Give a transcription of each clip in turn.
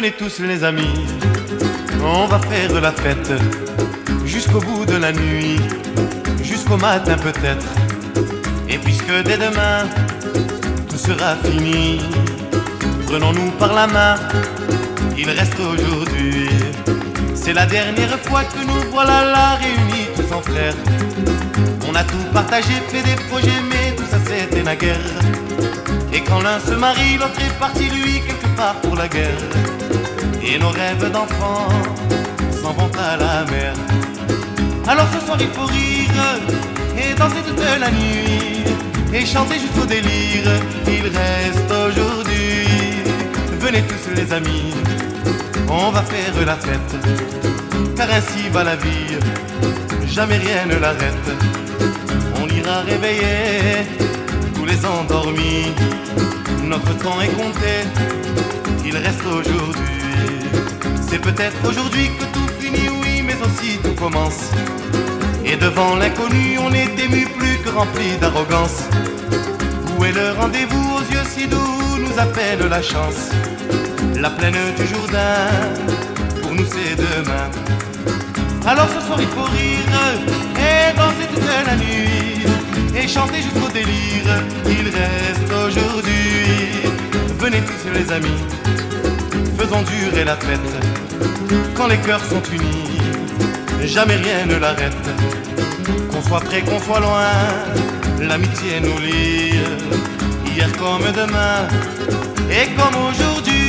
Venez tous les amis, on va faire la fête jusqu'au bout de la nuit, jusqu'au matin peut-être. Et puisque dès demain tout sera fini, prenons-nous par la main, il reste aujourd'hui. C'est la dernière fois que nous voilà là réunis tous en frères. On a tout partagé, fait des projets, mais tout ça c'était naguère. Et quand l'un se marie, l'autre est parti lui quelque part pour la guerre. Et nos rêves d'enfants s'en vont à la mer. Alors ce soir il faut rire et danser toute la nuit et chanter jusqu'au délire. Il reste aujourd'hui. Venez tous les amis, on va faire la fête, car ainsi va la vie, jamais rien ne l'arrête. On ira réveiller tous les endormis. Notre temps est compté, il reste aujourd'hui. C'est peut-être aujourd'hui que tout finit, oui, mais aussi tout commence. Et devant l'inconnu, on est ému plus que rempli d'arrogance. Où est le rendez-vous aux yeux si doux, nous appelle la chance. La plaine du Jourdain, pour nous c'est demain. Alors ce soir il faut rire et danser toute la nuit et chanter jusqu'au délire. Il reste aujourd'hui. Venez tous les amis, faisons durer la fête. Quand les cœurs sont unis, jamais rien ne l'arrête. Qu'on soit près, qu'on soit loin, l'amitié nous lie. Hier comme demain et comme aujourd'hui.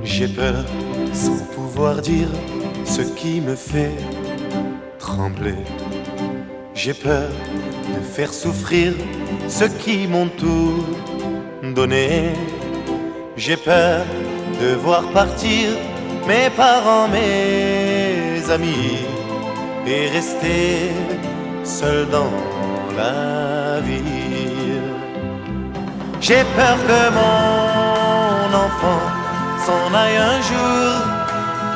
J'ai peur sans pouvoir dire ce qui me fait trembler. J'ai peur de faire souffrir ceux qui m'ont tout donné. J'ai peur de voir partir mes parents, mes amis, et rester seul dans la vie. J'ai peur que mon enfant s'en aille un jour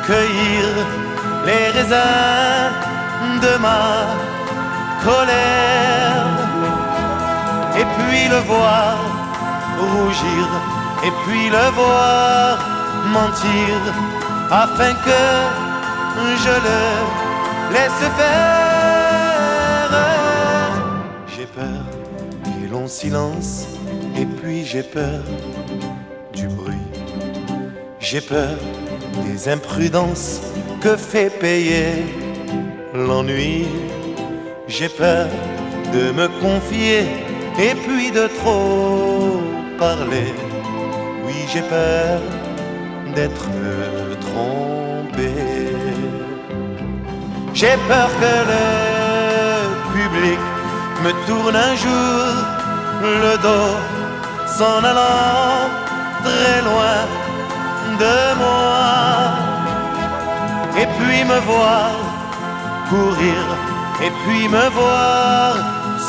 cueillir les raisins de ma colère, et puis le voir rougir, et puis le voir mentir, afin que je le laisse faire. J'ai peur des longs silences, et puis j'ai peur du bruit. J'ai peur des imprudences que fait payer l'ennui. J'ai peur de me confier et puis de trop parler. Oui, j'ai peur d'être trompé. J'ai peur que le public me tourne un jour le dos, s'en allant très loin de moi, et puis me voir courir, et puis me voir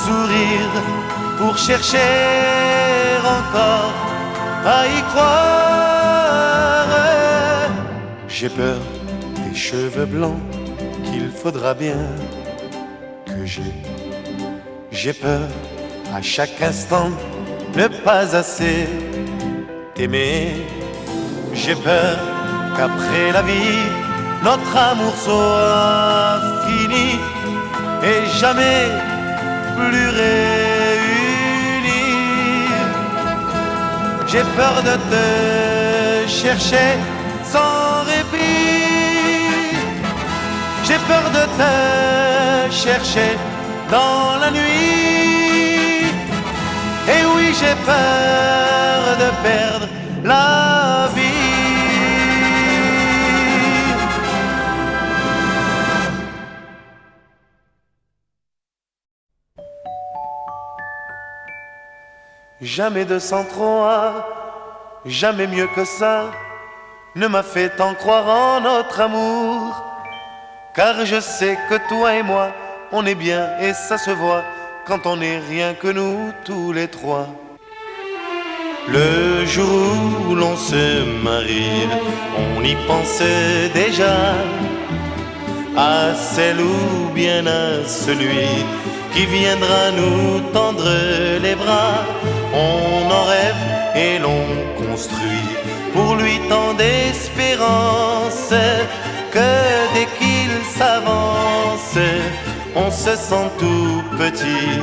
sourire, pour chercher encore à y croire. J'ai peur des cheveux blancs qu'il faudra bien que j'ai. J'ai peur à chaque instant ne pas assez t'aimer. J'ai peur qu'après la vie, notre amour soit fini et jamais plus réuni. J'ai peur de te chercher sans répit. J'ai peur de te chercher dans la nuit. Et oui, j'ai peur de perdre la vie. Jamais 203, jamais mieux que ça. ne m'a fait tant croire en notre amour. Car je sais que toi et moi, on est bien et ça se voit quand on n'est rien que nous tous les trois. Le jour où l'on se marie, on y pensait déjà à celle ou bien à celui qui viendra nous tendre les bras. On en rêve et l'on construit pour lui tant d'espérance que dès qu'il s'avance, on se sent tout petit.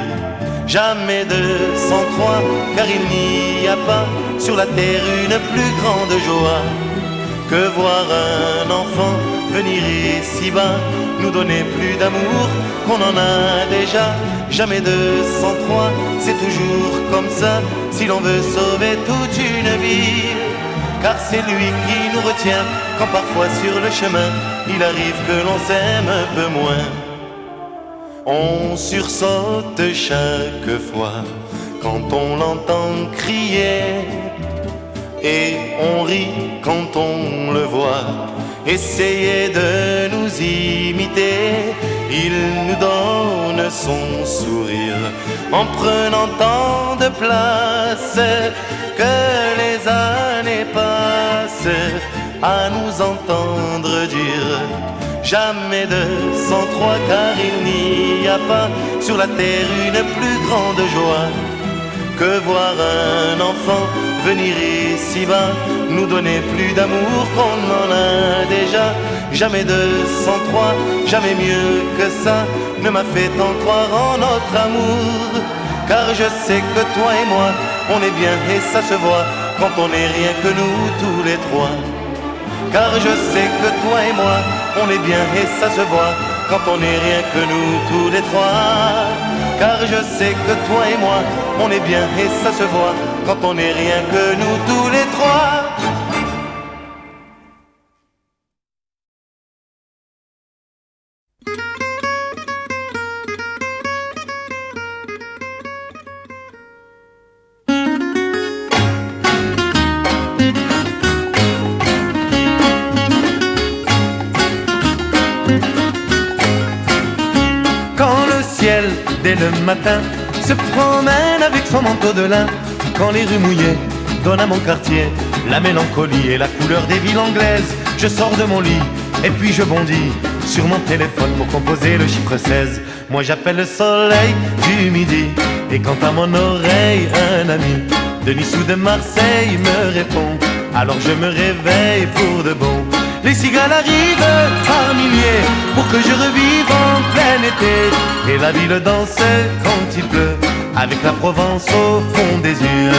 Jamais de 103, car il n'y a pas sur la terre une plus grande joie que voir un enfant venir ici bas, nous donner plus d'amour qu'on en a déjà. Jamais de 103, c'est toujours comme ça, si l'on veut sauver toute une vie. Car c'est lui qui nous retient, quand parfois sur le chemin, il arrive que l'on s'aime un peu moins. On sursaute chaque fois quand on l'entend crier, et on rit quand on le voit essayer de nous imiter. Il nous donne son sourire en prenant tant de place que les années passent à nous entendre dire jamais de 103, car il n'y a pas sur la terre une plus grande joie que voir un enfant venir ici bas, nous donner plus d'amour qu'on en a déjà. Jamais de 103, jamais mieux que ça, ne m'a fait tant croire en notre amour. Car je sais que toi et moi, on est bien et ça se voit quand on n'est rien que nous tous les trois. Car je sais que toi et moi, on est bien et ça se voit quand on n'est rien que nous tous les trois. Car je sais que toi et moi, on est bien et ça se voit quand on n'est rien que nous tous les trois. Dès le matin, se promène avec son manteau de lin. Quand les rues mouillées donnent à mon quartier la mélancolie et la couleur des villes anglaises, je sors de mon lit et puis je bondis sur mon téléphone pour composer le chiffre 16. Moi j'appelle le soleil du midi, et quand à mon oreille un ami de Nice ou de Marseille me répond, alors je me réveille pour de bon. Les cigales arrivent par milliers pour que je revive en plein été, et la ville danse quand il pleut avec la Provence au fond des yeux.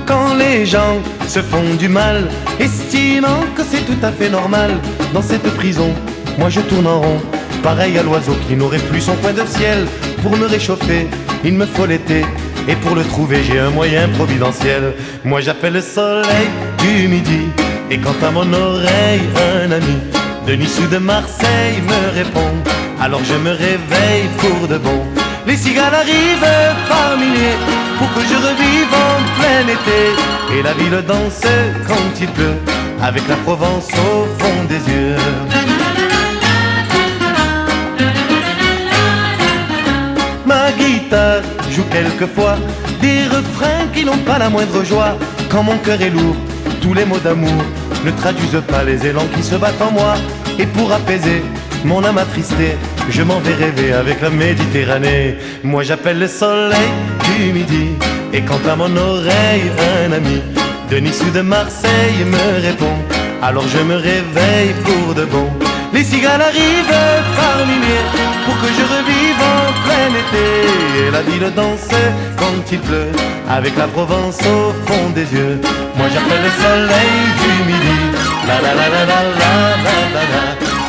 Quand les gens se font du mal, estimant que c'est tout à fait normal, dans cette prison, moi je tourne en rond, pareil à l'oiseau qui n'aurait plus son coin de ciel. Pour me réchauffer, il me faut l'été, et pour le trouver j'ai un moyen providentiel. Moi j'appelle le soleil du midi, et quand à mon oreille un ami de Nice ou de Marseille me répond, alors je me réveille pour de bon. Les cigales arrivent par milliers pour que je revive en plein été, et la ville danse quand il pleut avec la Provence au fond des yeux. Ma guitare joue quelquefois des refrains qui n'ont pas la moindre joie. Quand mon cœur est lourd, tous les mots d'amour ne traduisent pas les élans qui se battent en moi. Et pour apaiser mon âme attristée, je m'en vais rêver avec la Méditerranée. Moi j'appelle le soleil du midi, et quand à mon oreille un ami de Nice ou de Marseille me répond, alors je me réveille pour de bon. Les cigales arrivent par milliers pour que je revive en plein été, et la ville danse quand il pleut avec la Provence au fond des yeux. Moi j'appelle le soleil du midi, la la la la la la la la la.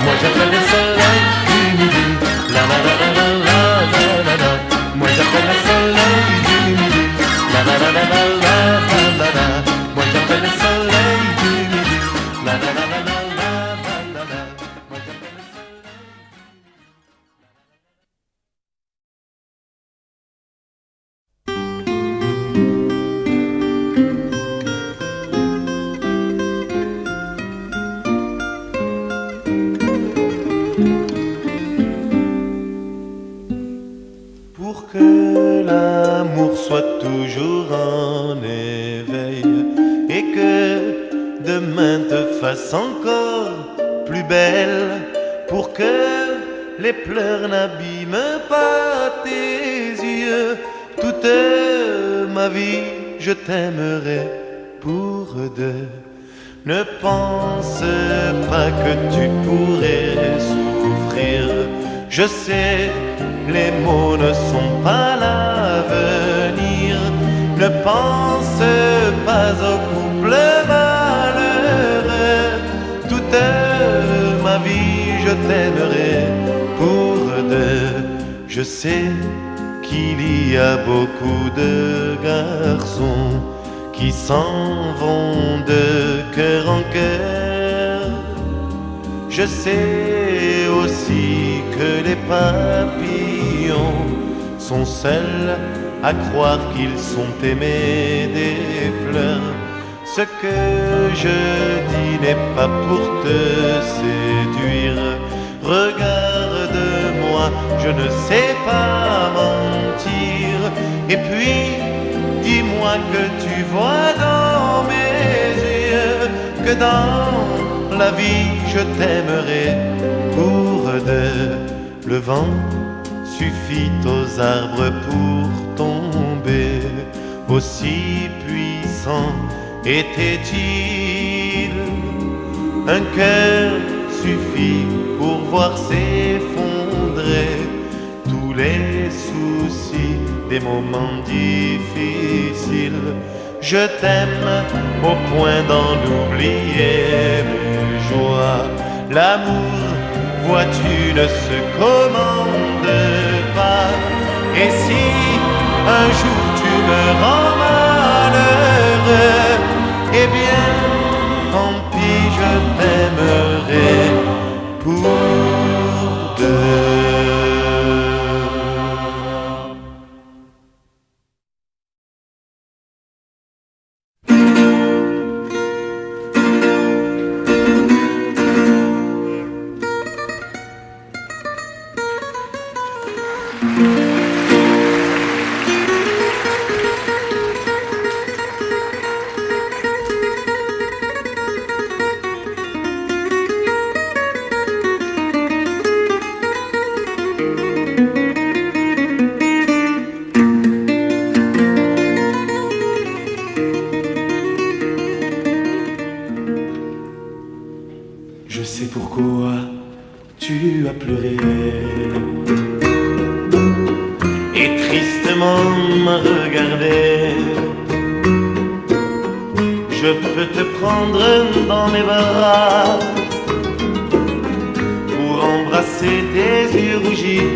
Moi j'appelle le soleil du midi, la la la la la la la la la. Moi j'appelle le soleil du midi, la la la la la la la la la. Moi j'appelle le soleil du midi, la la la la la la la la. Moi j'appelle le soleil. l'amour soit toujours en éveil et que demain te fasse encore plus belle pour que les pleurs n'abîment pas tes yeux. Toute ma vie je t'aimerai pour deux. Ne pense pas que tu pourrais souffrir. Je sais, les mots ne sont pas l'avenir. Ne pense pas au couple malheureux. Toute ma vie je t'aimerai pour deux. Je sais qu'il y a beaucoup de garçons qui s'en vont de cœur en cœur. Je sais aussi que les papillons sont seuls à croire qu'ils sont aimés des fleurs. Ce que je dis n'est pas pour te séduire. Regarde-moi, je ne sais pas mentir. Et puis, dis-moi que tu vois dans mes yeux que dans la vie je t'aimerai pour deux. Le vent suffit aux arbres pour tomber, aussi puissant était-il. Un cœur suffit pour voir s'effondrer tous les soucis des moments difficiles. Je t'aime au point d'en oublier mes joies. L'amour, vois-tu, ne se commande pas. Et si un jour tu me rends malheureux, eh bien, tant pis, je t'aimerai pour deux. Je sais pourquoi tu as pleuré et tristement m'a regardé. Je peux te prendre dans mes bras pour embrasser tes yeux rougis,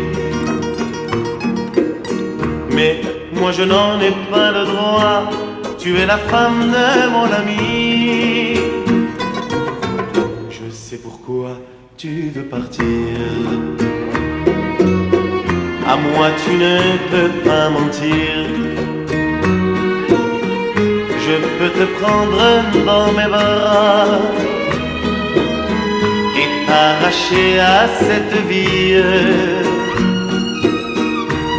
mais moi je n'en ai pas le droit. Tu es la femme de mon ami. Je sais pourquoi tu veux partir. À moi tu ne peux pas mentir. Je peux te prendre dans mes bras et t'arracher à cette vie.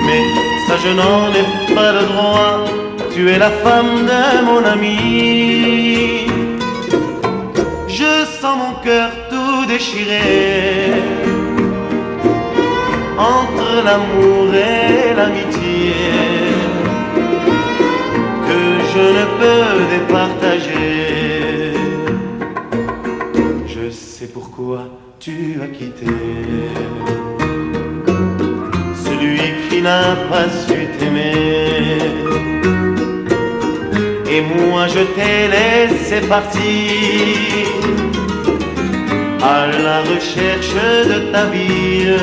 Mais ça je n'en ai pas le droit. Tu es la femme de mon ami. Je sens mon cœur tout déchiré entre l'amour et l'amitié que je ne peux départager. Je sais pourquoi tu as quitté celui qui n'a pas su t'aimer. Et moi je t'ai laissé partir à la recherche de ta vie.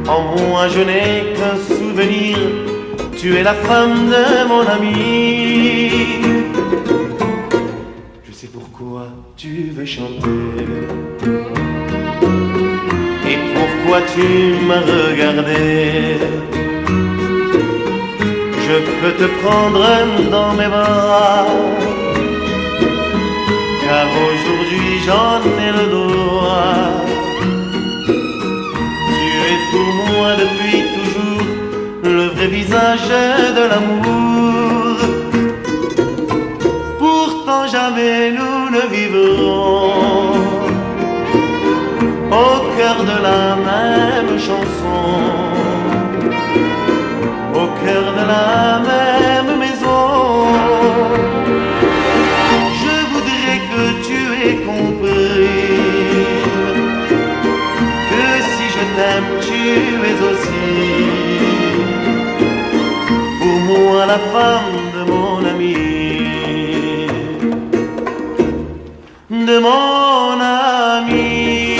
En moi je n'ai qu'un souvenir. Tu es la femme de mon ami. Je sais pourquoi tu veux chanter et pourquoi tu m'as regardé. Je peux te prendre dans mes bras, car aujourd'hui j'en ai le droit. Tu es pour moi depuis toujours vrai visage de l'amour. Pourtant jamais nous ne vivrons au cœur de la même chanson, au cœur de la même maison. Je voudrais que tu aies compris que si je t'aime, tu es aussi pour moi la femme de mon ami, de mon ami.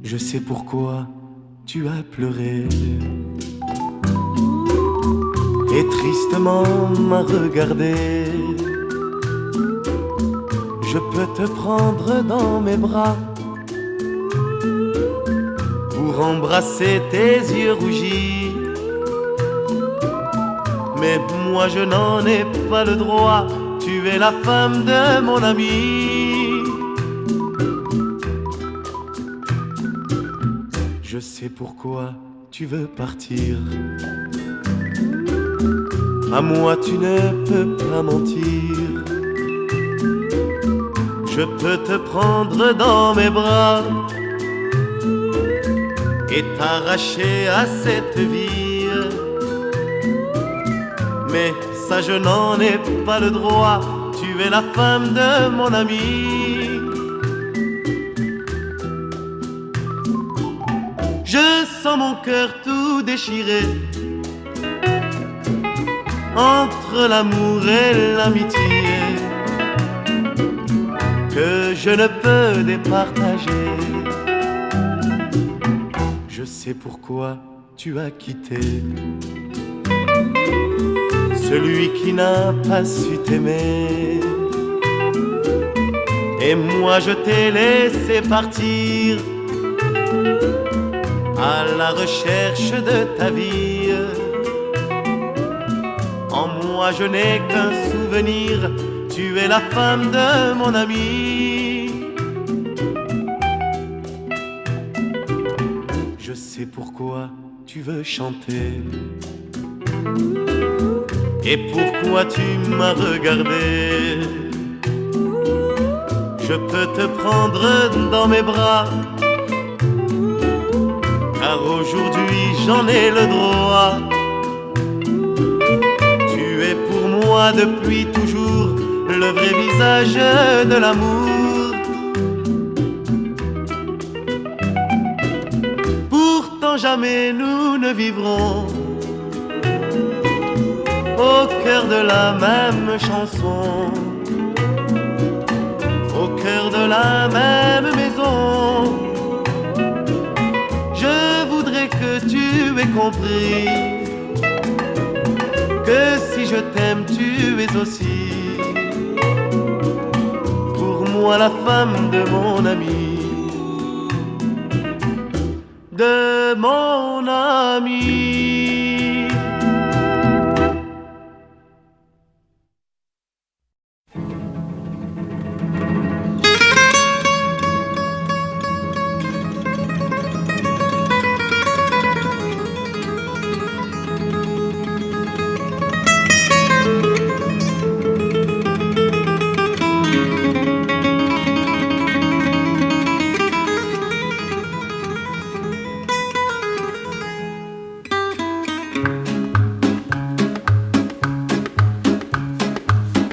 Je sais pourquoi tu as pleuré et tristement m'a regardé. Je peux te prendre dans mes bras pour embrasser tes yeux rougis, mais moi je n'en ai pas le droit. Tu es la femme de mon ami. Je sais pourquoi tu veux partir. À moi tu ne peux pas mentir. Je peux te prendre dans mes bras et t'arracher à cette vie, mais ça je n'en ai pas le droit. Tu es la femme de mon ami. Je sens mon cœur tout déchiré entre l'amour et l'amitié que je ne peux départager. Je sais pourquoi tu as quitté celui qui n'a pas su t'aimer, et moi je t'ai laissé partir à la recherche de ta vie. En moi je n'ai qu'un souvenir. Tu es la femme de mon ami. Je sais pourquoi tu veux chanter et pourquoi tu m'as regardé. Je peux te prendre dans mes bras, car aujourd'hui j'en ai le droit. Tu es pour moi depuis toujours le vrai visage de l'amour. Pourtant jamais nous ne vivrons au cœur de la même chanson, au cœur de la même maison. Je voudrais que tu aies compris que si je t'aime, tu es aussi pour moi la femme de mon ami, de mon ami.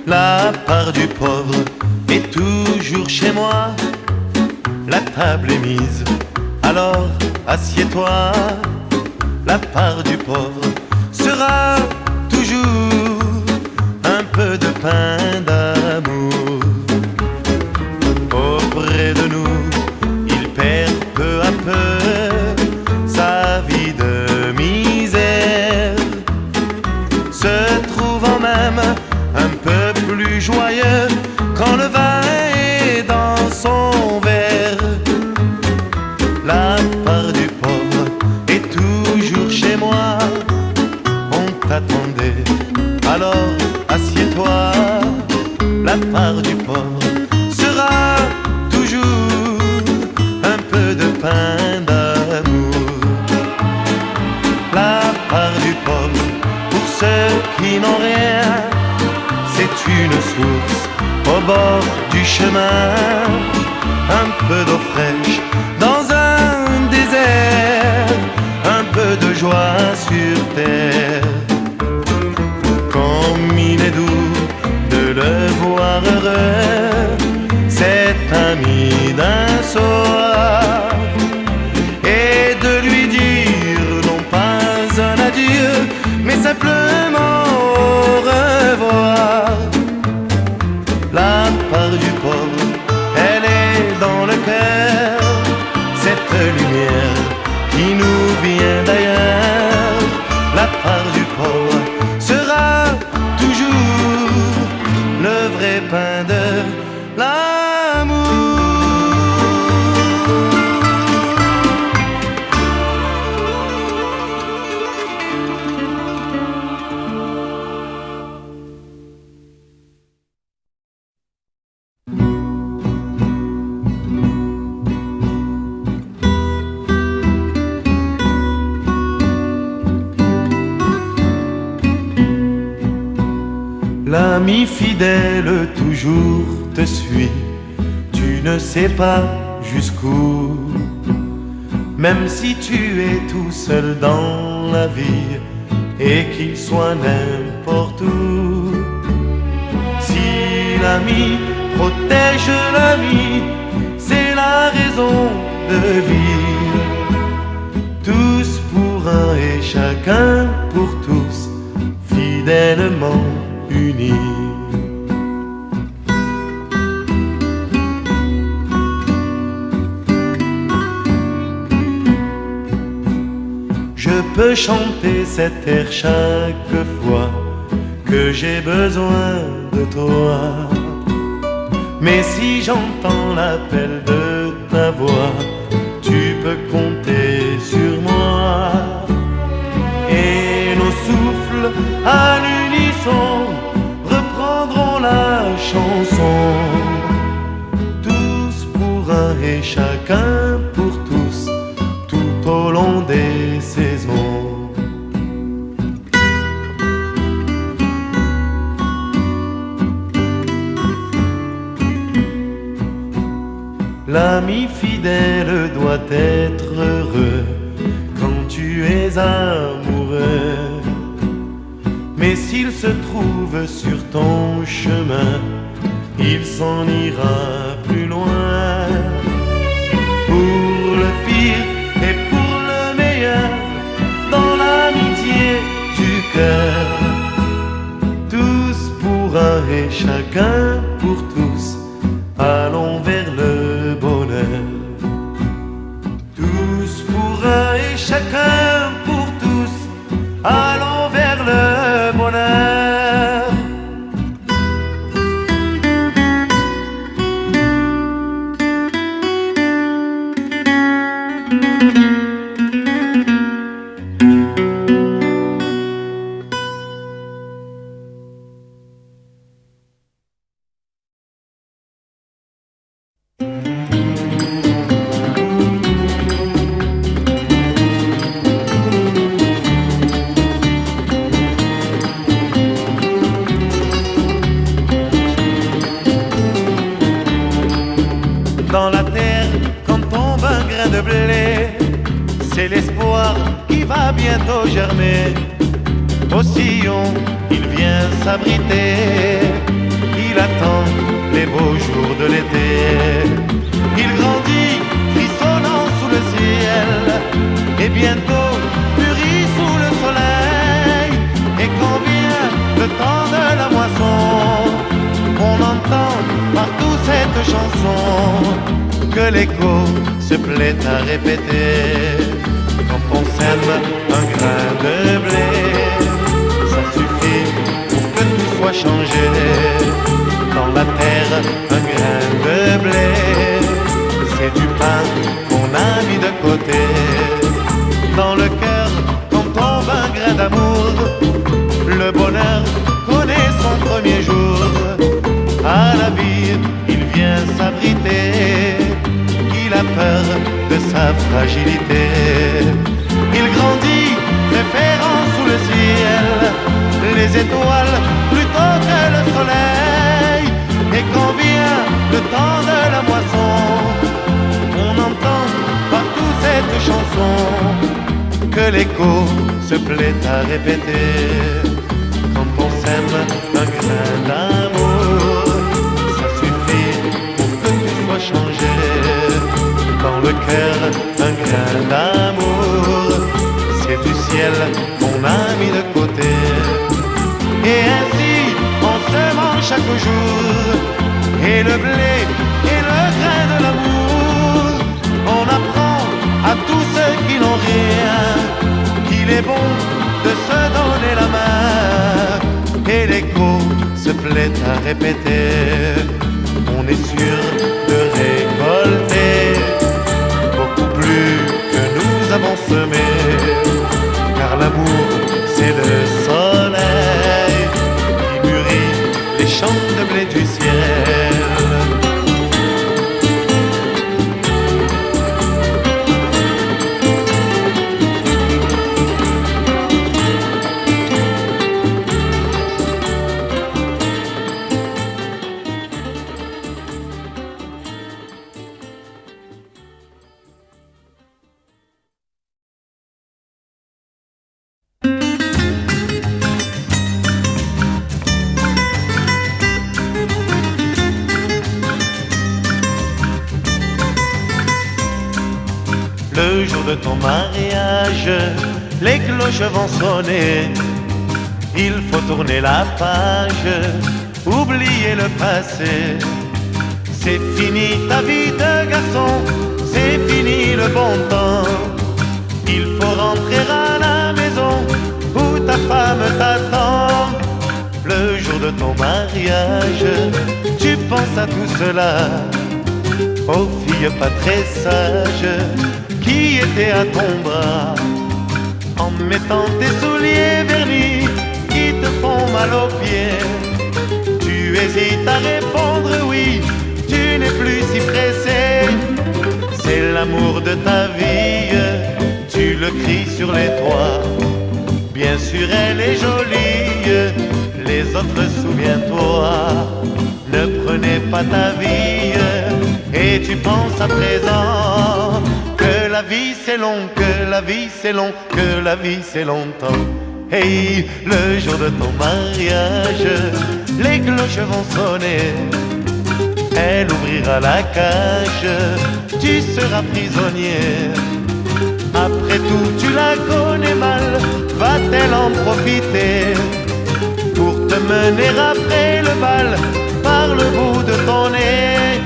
La part du pauvre est toujours chez moi. La table est mise, alors assieds-toi. La part du pauvre sera toujours un peu de pain d'amour auprès de nous. chemin, un peu d'eau fraîche dans un désert, un peu de joie sur terre. Comme il est doux de le voir heureux, cet ami d'un soir, et de lui dire non pas un adieu, mais simplement au revoir. La part du pauvre, elle est dans le cœur, cette lumière qui nous vient d'ailleurs. La part du pauvre sera toujours le vrai pain de l'amour. L'ami fidèle toujours te suit, tu ne sais pas jusqu'où. Même si tu es tout seul dans la vie et qu'il soit n'importe où. Si l'ami protège l'ami, c'est la raison de vivre. Tous pour un et chacun pour tous, fidèlement unis. Je peux chanter cet air chaque fois que j'ai besoin de toi. Mais si j'entends l'appel de ta voix, tu peux compter sur moi. Et nos souffles à l'unisson reprendront la chanson. Tous pour un et chacun pour tous, tout au long des saisons. L'ami fidèle doit être heureux quand tu es amoureux. Mais s'il se trouve sur ton chemin, il s'en ira plus loin. Pour le pire et pour le meilleur, dans l'amitié du cœur. Tous pour un et chacun pour tous, allons vers le bonheur. Tous pour un et chacun pour tous, allons vers le bonheur. Dans la terre, quand tombe un grain de blé, c'est l'espoir qui va bientôt germer. Au sillon, il vient s'abriter, il attend les beaux jours de l'été. Il grandit, frissonnant sous le ciel, et bientôt mûrit sous le soleil. Et quand vient le temps de la moisson, on entend partout cette chanson que l'écho se plaît à répéter. Quand on sème un grain de blé, ça suffit pour que tout soit changé. Dans la terre, un grain de blé, c'est du pain qu'on a mis de côté. Dans le cœur, quand tombe un grain d'amour, le bonheur connaît son premier jour. À la vie, il vient s'abriter, il a peur de sa fragilité. Il grandit, préférant sous le ciel les étoiles plutôt que le soleil. Et quand vient le le temps de la moisson, on entend partout cette chanson que l'écho se plaît à répéter. Quand on sème un grain d'amour, ça suffit pour que tout soit changé. Dans le cœur, un grain d'amour, c'est du ciel qu'on a mis de côté. Et ainsi, en semant chaque jour, et le blé et le grain de l'amour, on apprend à tous ceux qui n'ont rien qu'il est bon de se donner la main. Et l'écho se plaît à répéter, on est sûr de récolter beaucoup plus que nous avons semé. Car l'amour c'est le soleil qui mûrit les champs de blé du ciel. Le jour de ton mariage, les cloches vont sonner. Il faut tourner la page, oublier le passé. C'est fini ta vie de garçon, c'est fini le bon temps. Il faut rentrer à la maison où ta femme t'attend. Le jour de ton mariage, tu penses à tout cela, aux filles pas très sages qui étaient à ton bras, en mettant tes souliers vernis qui te font mal aux pieds. Tu hésites à répondre oui, tu n'es plus si pressé. C'est l'amour de ta vie, tu le cries sur les toits. Bien sûr elle est jolie, les autres souviens-toi. Ne prenez pas ta vie, et tu penses à présent que la vie c'est long, que la vie c'est long, que la vie c'est longtemps. Hey, le jour de ton mariage, les cloches vont sonner. Elle ouvrira la cage, tu seras prisonnier. Après tout, tu la connais mal, va-t-elle en profiter pour te mener après le bal par le bout de ton nez?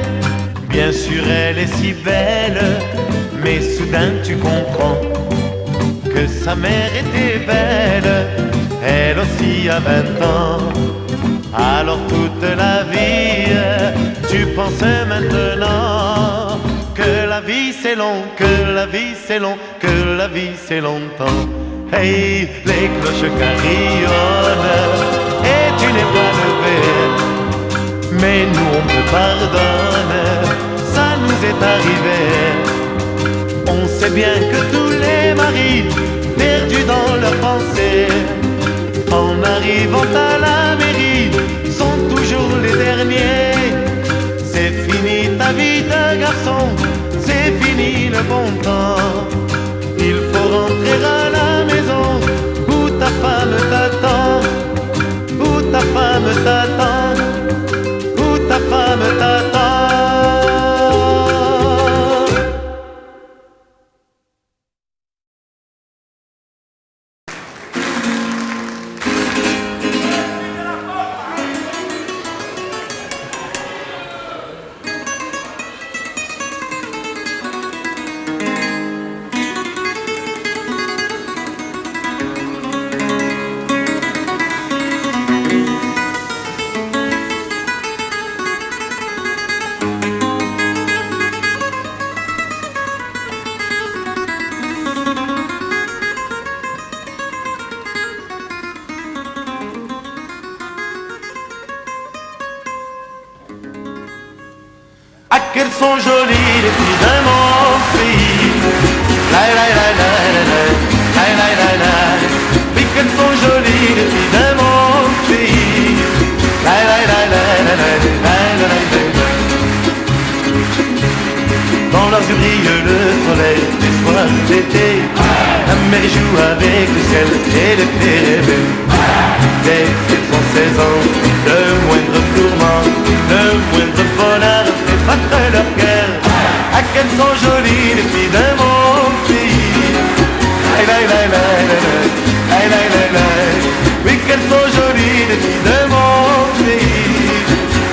Bien sûr, elle est si belle, mais soudain tu comprends que sa mère était belle, elle aussi a 20 ans. Alors toute la vie, tu penses maintenant que la vie c'est long, que la vie c'est long, que la vie c'est longtemps. Hey, les cloches carillonnent et tu n'es pas levé, mais nous on te pardonne, ça nous est arrivé. On sait bien que tous les maris, perdus dans leurs pensées, en arrivant à la mairie, sont toujours les derniers. C'est fini ta vie de garçon, c'est fini le bon temps. Il faut rentrer à la maison où ta femme t'attend, où ta femme t'attend, où ta femme t'attend. Ah, qu'elles sont jolies les filles de mon pays. La la la la la la la la la la. Oui, qu'elles sont jolies les filles de mon pays. La la la la la la la la la la. Dans leurs yeux brille le soleil des soirs d'été. La mer joue avec le ciel et les fait rêver. Dès qu'ils ont 16 ans, le moindre tourment, le moindre bonheur fait battre leur cœur. Ah, qu'elles sont jolies les filles de mon pays. Aïe, aïe, aïe, aïe, aïe, aïe, aïe, aïe. Oui, qu'elles sont jolies les filles de mon pays.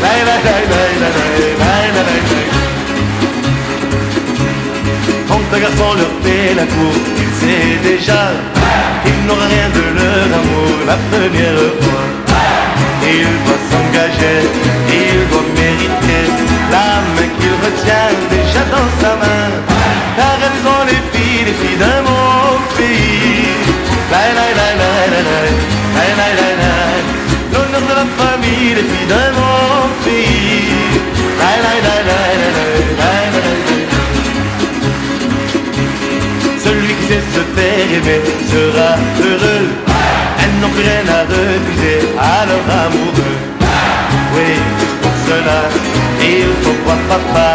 Aïe, aïe, aïe, aïe, aïe, aïe, aïe, aïe. Quand un garçon leur fait la cour, il sait déjà qu'il n'aura rien de leur amour la première fois. Il doit s'engager, il doit mériter la main qu'il retient déjà dans sa main. Car elles ont les filles de mon pays. Laï, laï, laï, laï, laï, laï, laï, laï, laï. L'honneur de la famille, les filles de mon pays. Laï, laï, laï, laï, laï, laï, laï, laï. Celui qui sait se faire aimer sera heureux. Elles n'ont plus rien à refuser à leur amoureux. Oui, pour cela, il faut voir papa,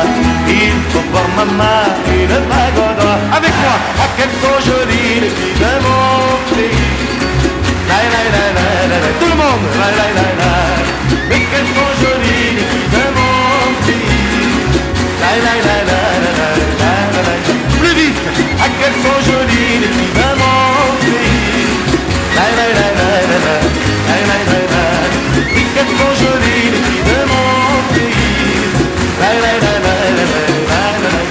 il faut voir maman, une bague au doigt. Avec moi, ah, qu'elles sont jolies les filles de mon pays. Laï, laï, laï, laï, laï, laï. Tout le monde, laï, laï, laï, laï. Mais qu'elles sont jolies les filles de mon pays. Laï, laï, laï, laï, laï, laï, laï, laï. Plus vite, ah, qu'elles sont jolies les filles de mon pays. Laï, laï, laï, laï, laï, laï, laï, laï, laï. Oui, qu'elles sont jolies les filles de mon pays. Laï, laï, laï, laï, laï, laï, laï, laï.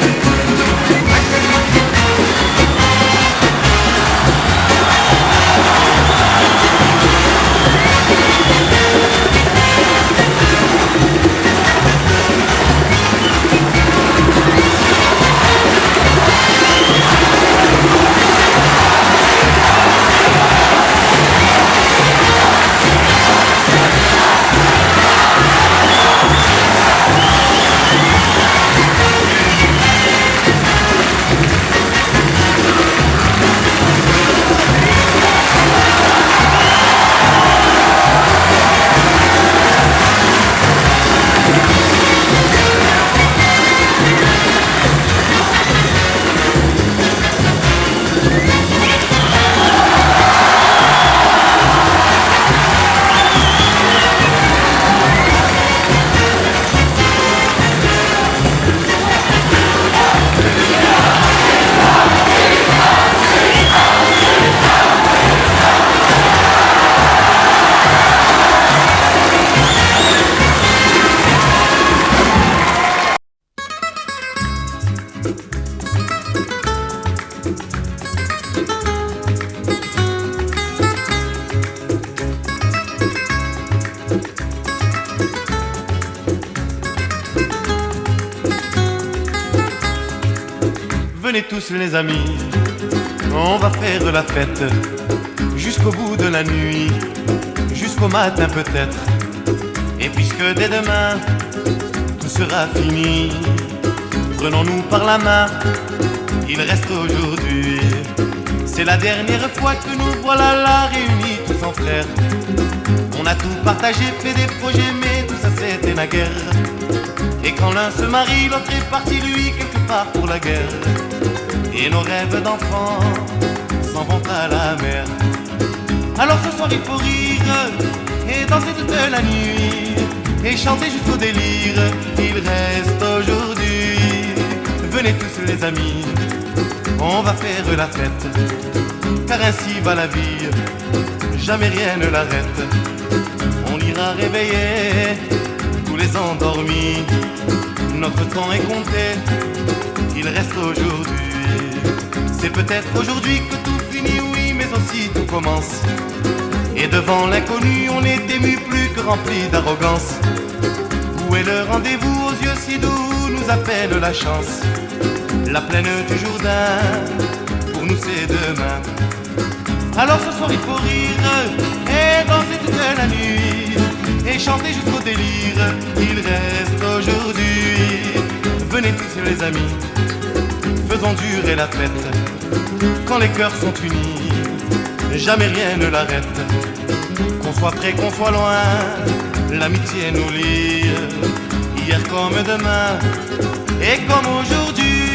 Venez tous les amis, on va faire la fête jusqu'au bout de la nuit, jusqu'au matin peut-être. Et puisque dès demain tout sera fini, prenons-nous par la main, il reste aujourd'hui. C'est la dernière fois que nous voilà là réunis tous en frères. On a tout partagé, fait des projets, mais tout ça c'était naguère. Et quand l'un se marie, l'autre est parti lui quelque part pour la guerre. Et nos rêves d'enfants s'en vont à la mer. Alors ce soir il faut rire et danser toute la nuit et chanter jusqu'au délire. Il reste aujourd'hui. Venez tous les amis, on va faire la fête. Car ainsi va la vie, jamais rien ne l'arrête. On ira réveiller tous les endormis. Notre temps est compté, il reste aujourd'hui. C'est peut-être aujourd'hui que tout finit, oui, mais aussi tout commence. Et devant l'inconnu, on est ému plus que rempli d'arrogance. Où est le rendez-vous aux yeux si doux, nous appelle la chance. La plaine du Jourdain, pour nous c'est demain. Alors ce soir il faut rire et danser toute la nuit et chanter jusqu'au délire. Il reste aujourd'hui. Venez tous les amis, faisons durer la fête. Quand les cœurs sont unis, jamais rien ne l'arrête. Qu'on soit près, qu'on soit loin, l'amitié nous lie. Hier comme demain et comme aujourd'hui.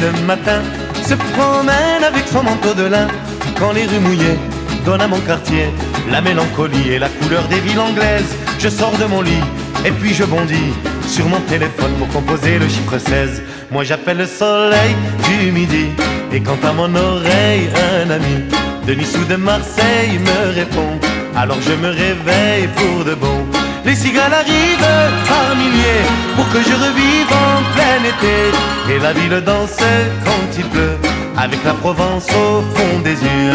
le matin se promène avec son manteau de lin. Quand les rues mouillées donnent à mon quartier la mélancolie et la couleur des villes anglaises, je sors de mon lit et puis je bondis sur mon téléphone pour composer le chiffre 16. Moi j'appelle le soleil du midi, et quand à mon oreille un ami de Nice ou de Marseille me répond, alors je me réveille pour de bon. Les cigales arrivent par milliers pour que je revive en plein été, et la ville danse quand il pleut avec la Provence au fond des yeux.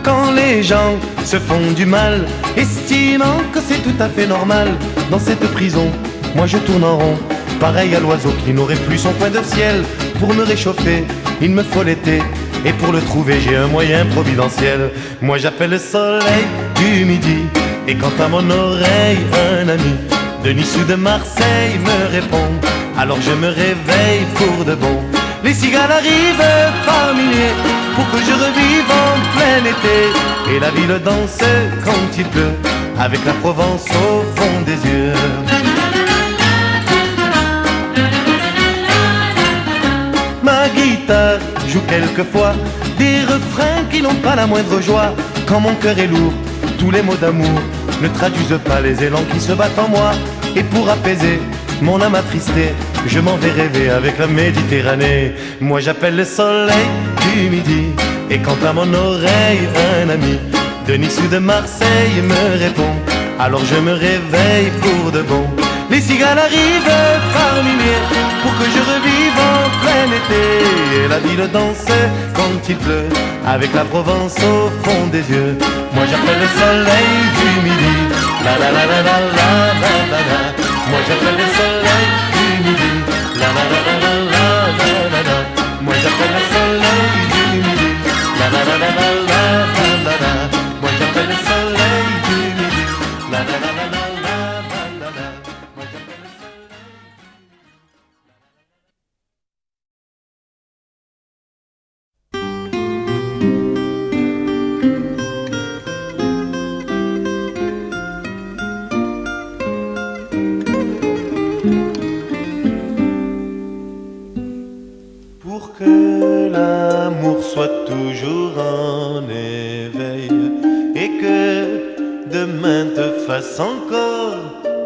Quand les gens se font du mal, estimant que c'est tout à fait normal, dans cette prison, moi je tourne en rond, pareil à l'oiseau qui n'aurait plus son coin de ciel. Pour me réchauffer, il me faut l'été, et pour le trouver, j'ai un moyen providentiel. Moi j'appelle le soleil du midi, et quand à mon oreille un ami de Nice ou de Marseille me répond, alors je me réveille pour de bon. Les cigales arrivent par milliers pour que je revive en plein été, et la ville danse quand il pleut avec la Provence au fond des yeux. Ma guitare joue quelquefois des refrains qui n'ont pas la moindre joie. Quand mon cœur est lourd, tous les mots d'amour ne traduisent pas les élans qui se battent en moi. Et pour apaiser mon âme attristée, je m'en vais rêver avec la Méditerranée. Moi j'appelle le soleil du midi, et quand à mon oreille un ami de Nice ou de Marseille me répond, alors je me réveille pour de bon. Les cigales arrivent par milliers pour que je revive en plein été, et la ville danse quand il pleut avec la Provence au fond des yeux. Moi j'appelle le soleil du midi, la la la la la la la la la. Moi j'appelle le soleil du midi, la la la la la la la la la. Moi j'appelle le soleil du midi, la la la la la la la la la. Moi j'appelle le soleil du midi, la la la la la la la la. Moi j'appelle le soleil. Pour que l'amour soit toujours en éveil, et que demain te fasse encore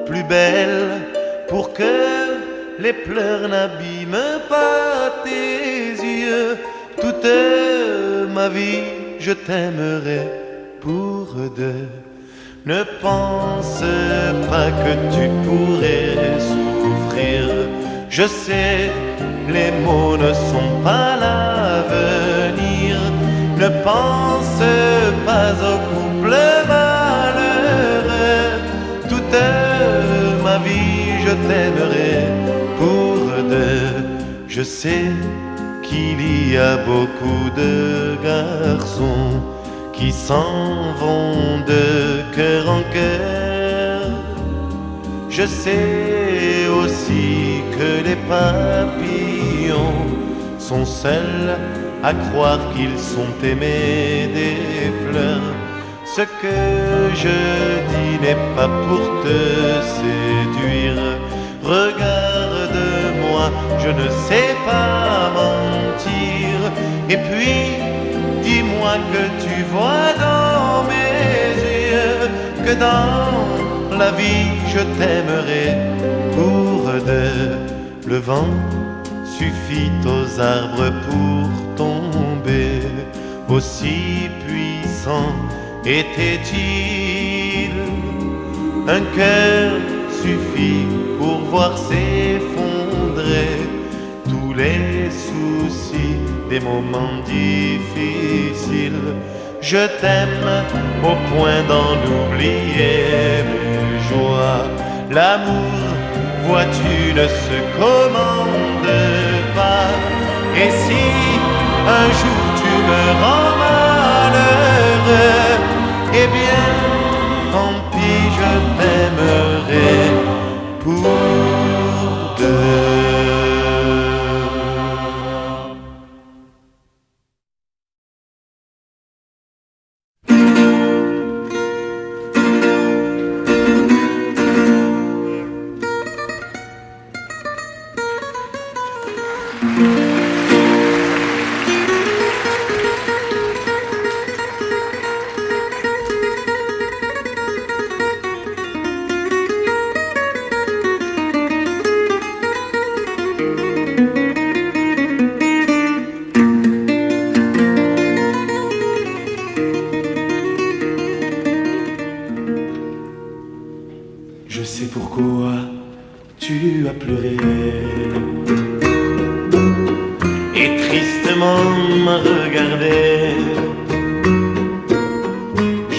plus belle, pour que les pleurs n'abîment pas tes yeux, toute ma vie je t'aimerai pour deux. Ne pense pas que tu pourrais souffrir, je sais, les mots ne sont pas l'avenir. Ne pense pas au couple malheureux, toute ma vie je t'aimerai pour deux. Je sais qu'il y a beaucoup de garçons qui s'en vont de cœur en cœur. Je sais aussi que les papillons sont seuls à croire qu'ils sont aimés des fleurs. Ce que je dis n'est pas pour te séduire. Regarde-moi, je ne sais pas mentir. Et puis, dis-moi que tu vois dans mes yeux que dans la vie je t'aimerai pour deux. Le vent suffit aux arbres pour tomber, aussi puissant était-il. Un cœur suffit pour voir s'effondrer tous les soucis des moments difficiles. Je t'aime au point d'en oublier mes joies. L'amour, vois-tu, ne se commande pas. Et si un jour tu me rends malheureux, eh bien, tant pis, je t'aimerai pour deux.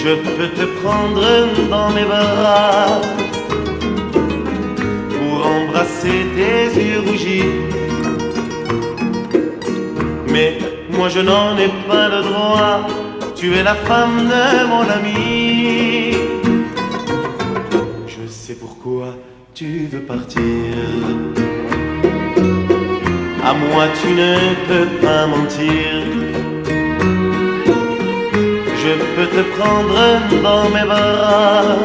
Je peux te prendre dans mes bras pour embrasser tes yeux rougis. Mais moi je n'en ai pas le droit, tu es la femme de mon ami. Je sais pourquoi tu veux partir, à moi tu ne peux pas mentir. Je peux te prendre dans mes bras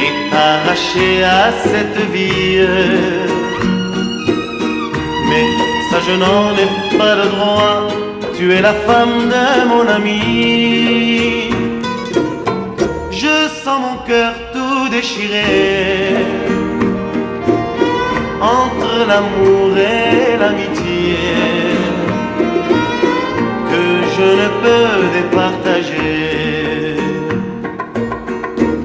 et t'arracher à cette vie. Mais ça je n'en ai pas le droit, tu es la femme de mon ami. Je sens mon cœur tout déchiré entre l'amour et l'amitié que je ne peux départager.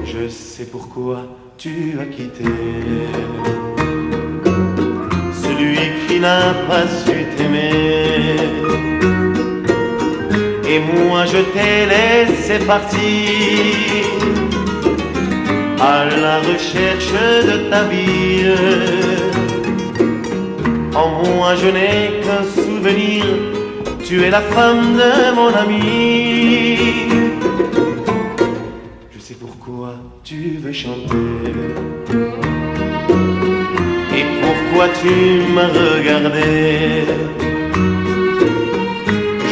Je sais pourquoi tu as quitté celui qui n'a pas su t'aimer. Et moi je t'ai laissé partir à la recherche de ta vie. En moi je n'ai qu'un souvenir, tu es la femme de mon ami. Je sais pourquoi tu veux chanter et pourquoi tu m'as regardé.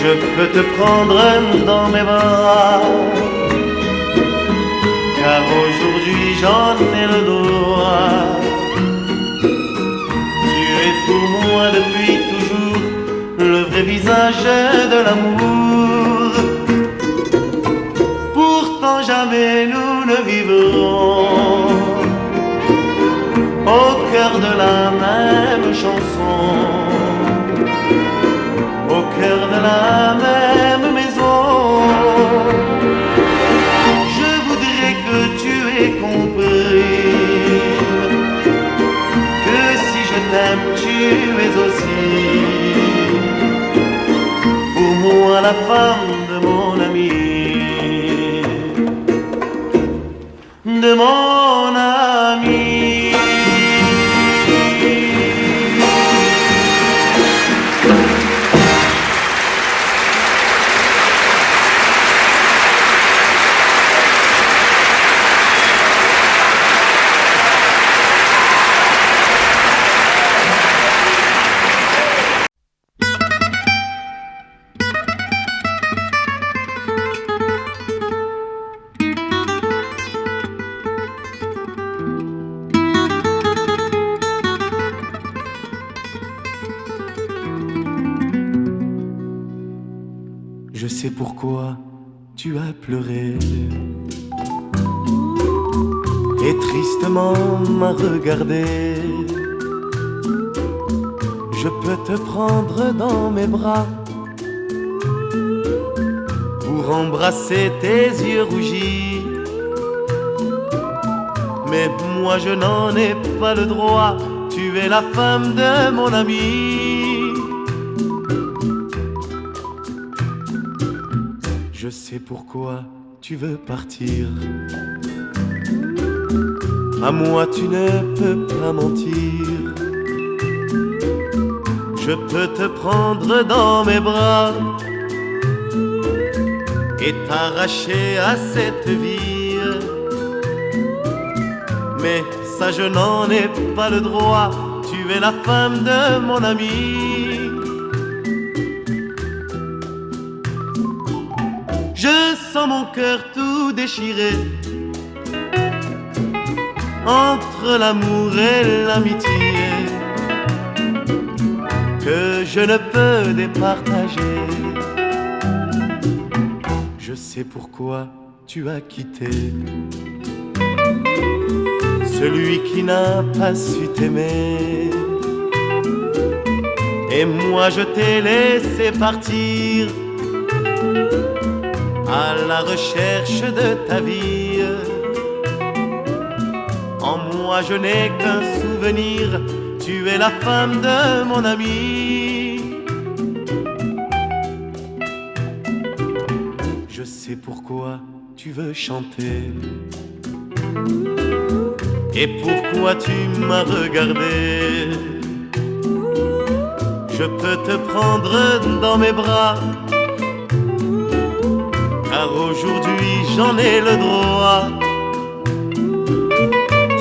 Je peux te prendre dans mes bras, car aujourd'hui j'en ai le droit. Tu es pour moi depuis toujours le vrai visage de l'amour. Pourtant jamais nous ne vivrons au cœur de la même chanson, au cœur de la même maison. Je voudrais que tu aies compris que si je t'aime, tu es aussi pour moi la femme de mon ami, de mon ami. Je sais pourquoi tu as pleuré et tristement m'a regardé. Je peux te prendre dans mes bras pour embrasser tes yeux rougis. Mais moi je n'en ai pas le droit, tu es la femme de mon ami. Je sais pourquoi tu veux partir, à moi tu ne peux pas mentir. Je peux te prendre dans mes bras et t'arracher à cette vie. Mais ça je n'en ai pas le droit, tu es la femme de mon ami. Je sens mon cœur tout déchiré entre l'amour et l'amitié que je ne peux départager. Je sais pourquoi tu as quitté celui qui n'a pas su t'aimer. Et moi je t'ai laissé partir à la recherche de ta vie. En moi je n'ai qu'un souvenir, tu es la femme de mon ami. je sais pourquoi tu veux chanter et pourquoi tu m'as regardé. Je peux te prendre dans mes bras, car aujourd'hui j'en ai le droit.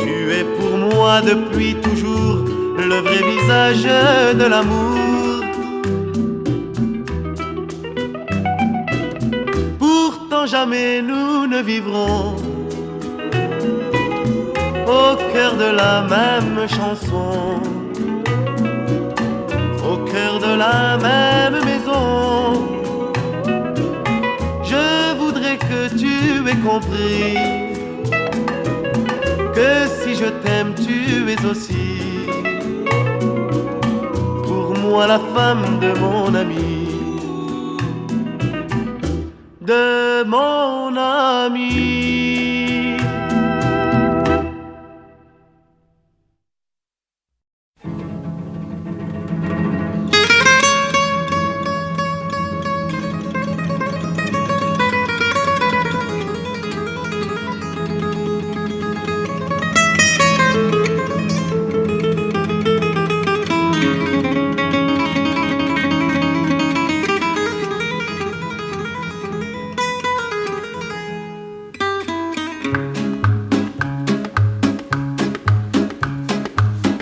Tu es pour moi depuis toujours le vrai visage de l'amour. Pourtant jamais nous ne vivrons au cœur de la même chanson, au cœur de la même maison. Je voudrais que tu aies compris que si je t'aime, tu es aussi pour moi la femme de mon ami, de mon ami.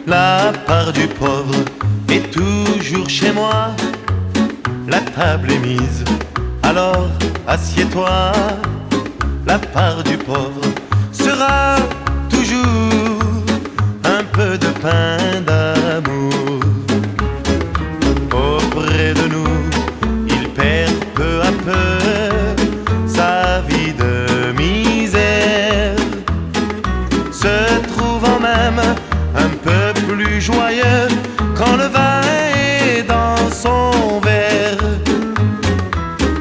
La part du pauvre est toujours chez moi. La table est mise, alors assieds-toi. La part du pauvre sera toujours un peu de pain d'amour. Auprès de nous, il perd peu à peu sa vie de misère, se trouvant même un peu plus joyeux quand le vin est dans son verre.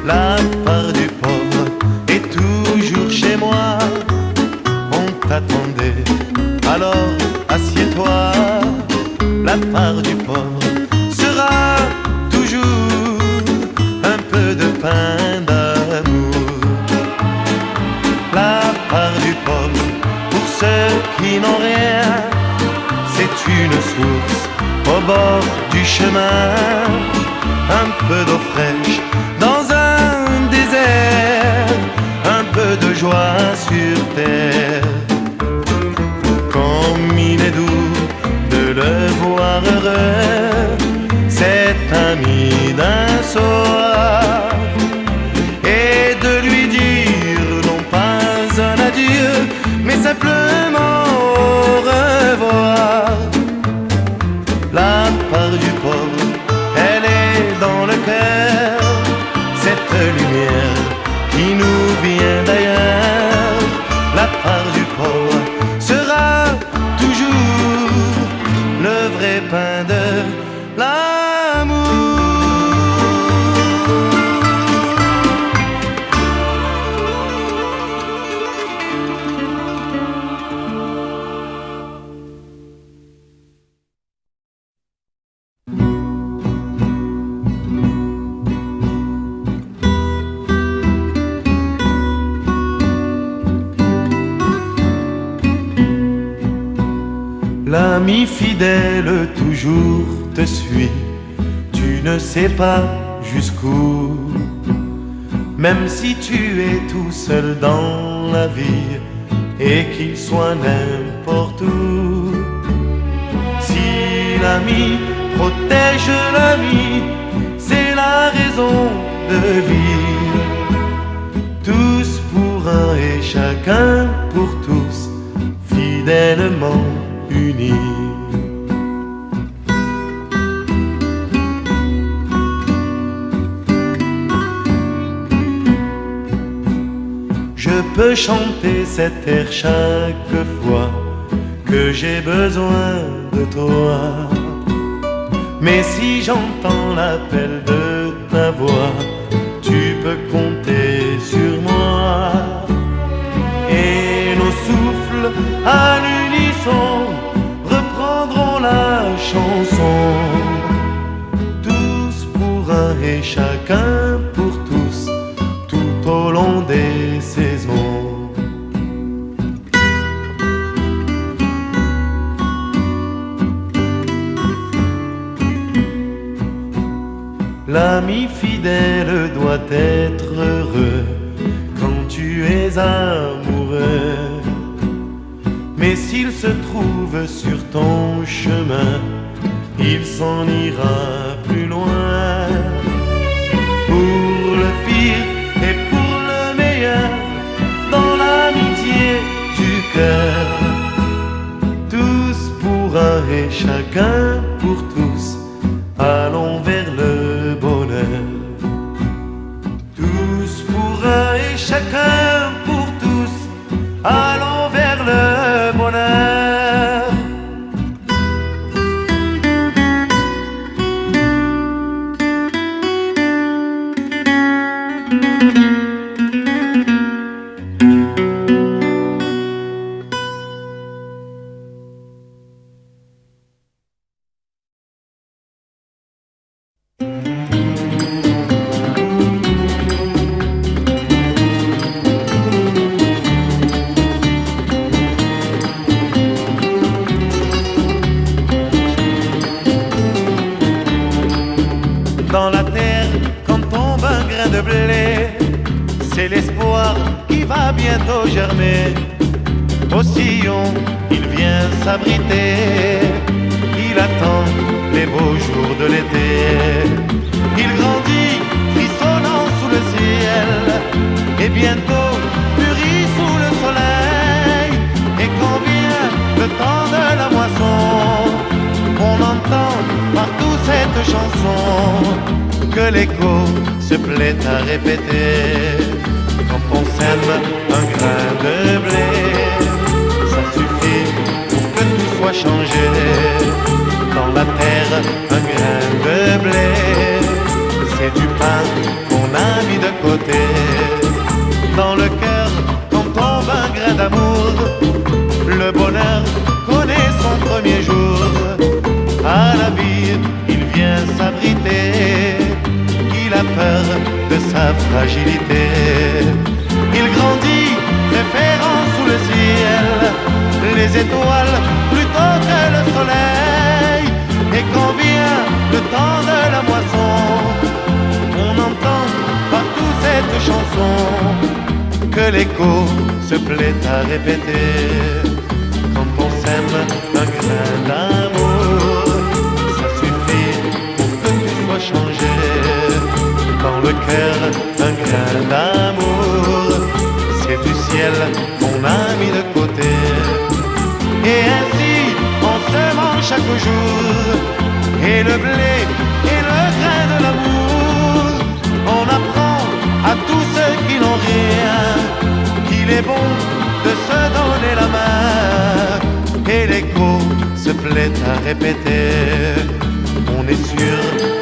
La part du pauvre est toujours chez moi. On t'attendait, alors assieds-toi. La part du pauvre sera toujours un peu de pain d'amour. La part du pauvre, pour ceux qui n'ont rien, c'est une source au bord du chemin, un peu d'eau fraîche dans un désert, un peu de joie sur terre. Comme il est doux de le voir heureux, cet ami d'un soir, et de lui dire non pas un adieu, mais simplement au revoir. La part du pauvre, elle est dans le cœur, cette lumière qui nous vient d'ailleurs. La part du pauvre sera toujours le vrai pain de l'amour. L'ami fidèle toujours te suit, tu ne sais pas jusqu'où. Même si tu es tout seul dans la vie et qu'il soit n'importe où. Si l'ami protège l'ami, c'est la raison de vivre. Tous pour un et chacun pour tous, fidèlement unis. Je peux chanter cet air chaque fois que j'ai besoin de toi. Mais si j'entends l'appel de ta voix, tu peux compter sur moi. Et nos souffles à l'unisson reprendront la chanson. Tous pour un et chacun pour tous, tout au long L'ami fidèle doit être heureux quand tu es amoureux. Mais s'il se trouve sur ton chemin, il s'en ira plus loin. Pour le pire et pour le meilleur, dans l'amitié du cœur, tous pour un et chacun pour tous, allons vers le bonheur. Tous pour un et chacun pour tous, allons vers le bonheur. Dans la terre, quand tombe un grain de blé, c'est l'espoir qui va bientôt germer. Au sillon, il vient s'abriter, il attend les beaux jours de l'été. Il grandit, frissonnant sous le ciel, et bientôt mûrit sous le soleil. Et quand vient le temps de la moisson, on entend partout cette chanson que l'écho se plaît à répéter. Quand on sème un grain de blé, ça suffit pour que tout soit changé. Dans la terre, un grain de blé, c'est du pain qu'on a mis de côté. Dans le cœur, quand tombe un grain d'amour, le bonheur connaît son premier jour. À la vie, il vient s'abriter, il a peur de sa fragilité. Il grandit, préférant sous le ciel les étoiles plutôt que le soleil. Et quand vient le temps de la moisson, on entend partout cette chanson que l'écho se plaît à répéter. Quand on sème un grain d'amour, ça suffit pour que tout soit changé. Dans le cœur, un grain d'amour, c'est du ciel qu'on a mis de côté. Et ainsi, en semant chaque jour, et le blé et le grain de l'amour, on apprend à tous ceux qui n'ont rien qu'il est bon de se donner la main. Et l'écho se plaît à répéter, on est sûr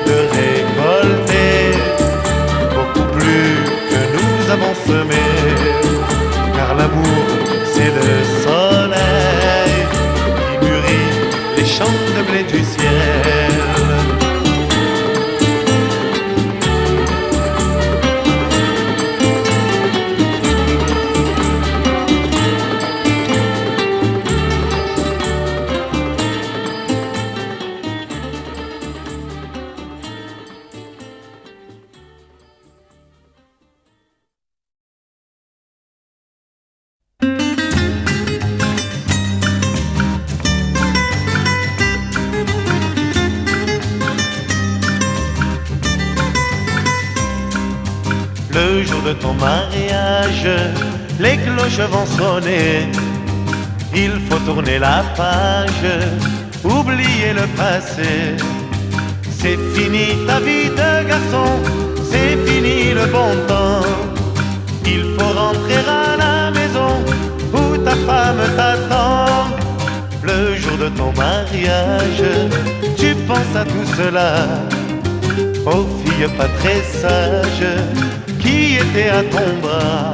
de récolter beaucoup plus que nous avons semé. Car l'amour c'est le soleil qui mûrit les champs de blé du ciel. Le jour de ton mariage, les cloches vont sonner. Il faut tourner la page, oublier le passé. C'est fini ta vie de garçon, c'est fini le bon temps. Il faut rentrer à la maison où ta femme t'attend. Le jour de ton mariage, tu penses à tout cela, aux filles pas très sages qui étaient à ton bras,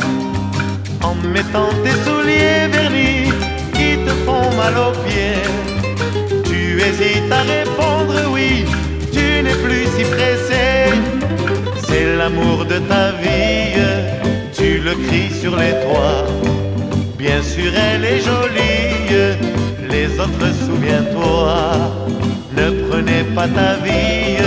en mettant tes souliers vernis qui te font mal aux pieds. Tu hésites à répondre oui, tu n'es plus si pressé. C'est l'amour de ta vie, tu le cries sur les toits. Bien sûr elle est jolie, les autres souviens-toi. Ne prenez pas ta vie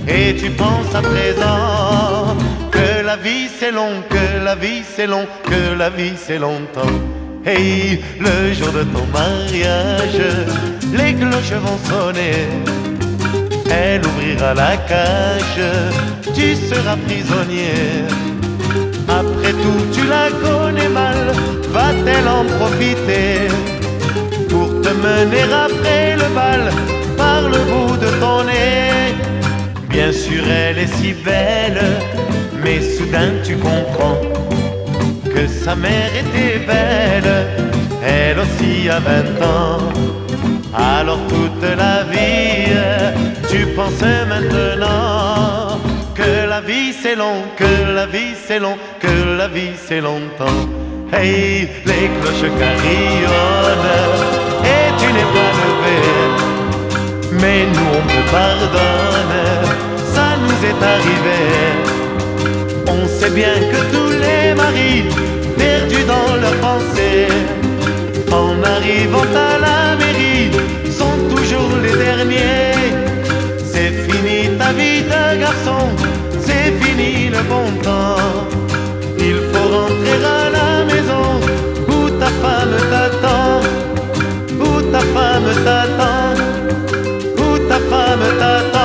Et tu penses à présent que la vie c'est long, que la vie c'est long, que la vie c'est longtemps. Hey, le jour de ton mariage, les cloches vont sonner. Elle ouvrira la cage, tu seras prisonnier. Après tout, tu la connais mal, va-t-elle en profiter pour te mener après le bal par le bout de ton nez? Bien sûr, elle est si belle, mais soudain tu comprends que sa mère était belle, elle aussi a 20 ans. Alors toute la vie, tu penses maintenant que la vie c'est long, que la vie c'est long, que la vie c'est longtemps. Hey, les cloches carillonnent et tu n'es pas levé, mais nous on te pardonne, ça nous est arrivé. On sait bien que tous les maris, perdus dans leurs pensées, en arrivant à la mairie, sont toujours les derniers. C'est fini ta vie de garçon, c'est fini le bon temps. Il faut rentrer à la maison où ta femme t'attend, où ta femme t'attend, où ta femme t'attend.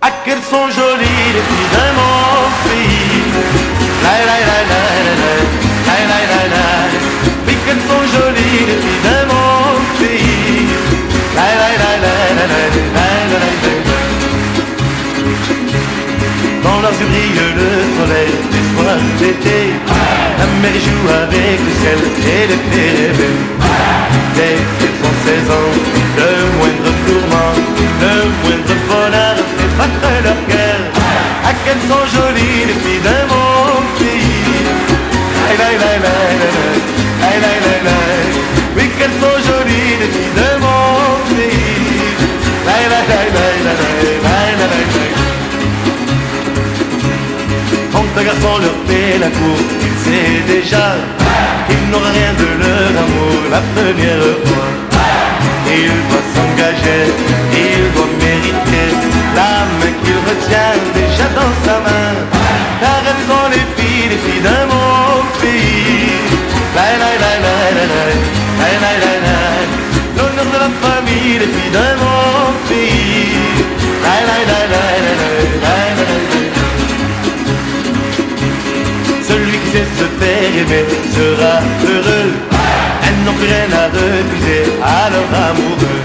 Ah, qu'elles sont jolies les filles de mon pays. La la la la la la, la la la la. Oui, qu'elles sont jolies les filles de mon pays. La la la la la la, la la la la. Dans leurs yeux brille le soleil des soirs d'été. La mer joue avec le ciel et les fait rêver. Dès qu'ils ont 16 ans, le moindre tourment, le moindre bonheur fait battre leur cœur. Ah, qu'elles sont jolies les filles de mon pays. La la la la la, la la la. Oui, qu'elles sont jolies les filles de mon pays. La la la la la, la la la. Quand un garçon leur fait la cour, il sait déjà qu'il n'aura rien de leur amour la première fois. Il doit s'engager, il doit mériter la main qu'il retient déjà dans sa main. Car elles ont les filles de mon pays. La la la la la la, la la la la. L'honneur de la famille, les filles de mon pays. La la la la la la, la la la. Celui qui sait se faire aimer sera heureux. Elles n'ont plus rien à refuser à leur amoureux.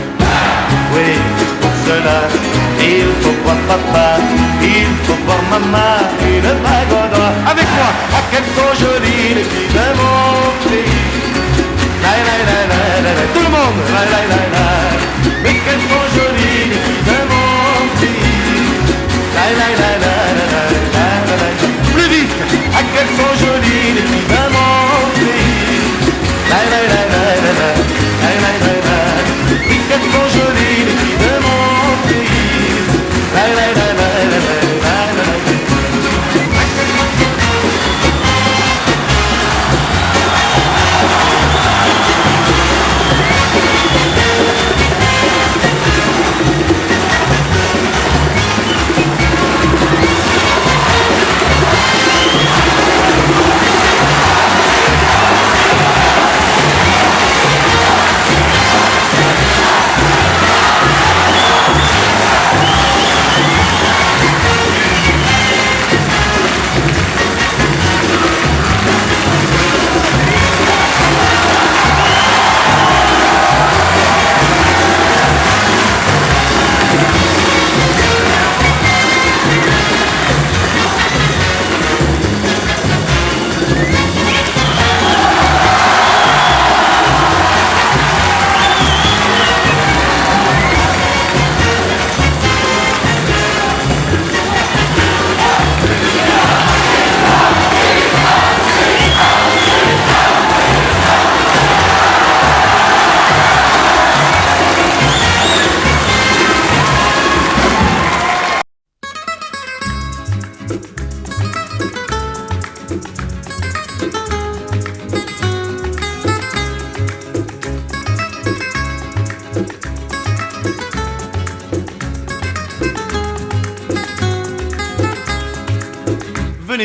Oui, pour cela, il faut voir papa, il faut voir maman, une bague au doigt. Avec moi, ah, qu'elles sont jolies les filles de mon pays. La la la la la la, tout le monde, la la la la. Mais qu'elles sont jolies les filles de mon pays. La la la la la la, la la la. Plus vite, ah, qu'elles sont jolies les filles de mon pays. La la la la la la, la la la la. Oui, qu'elles sont jolies les filles de mon pays. La la la la la la, la la la.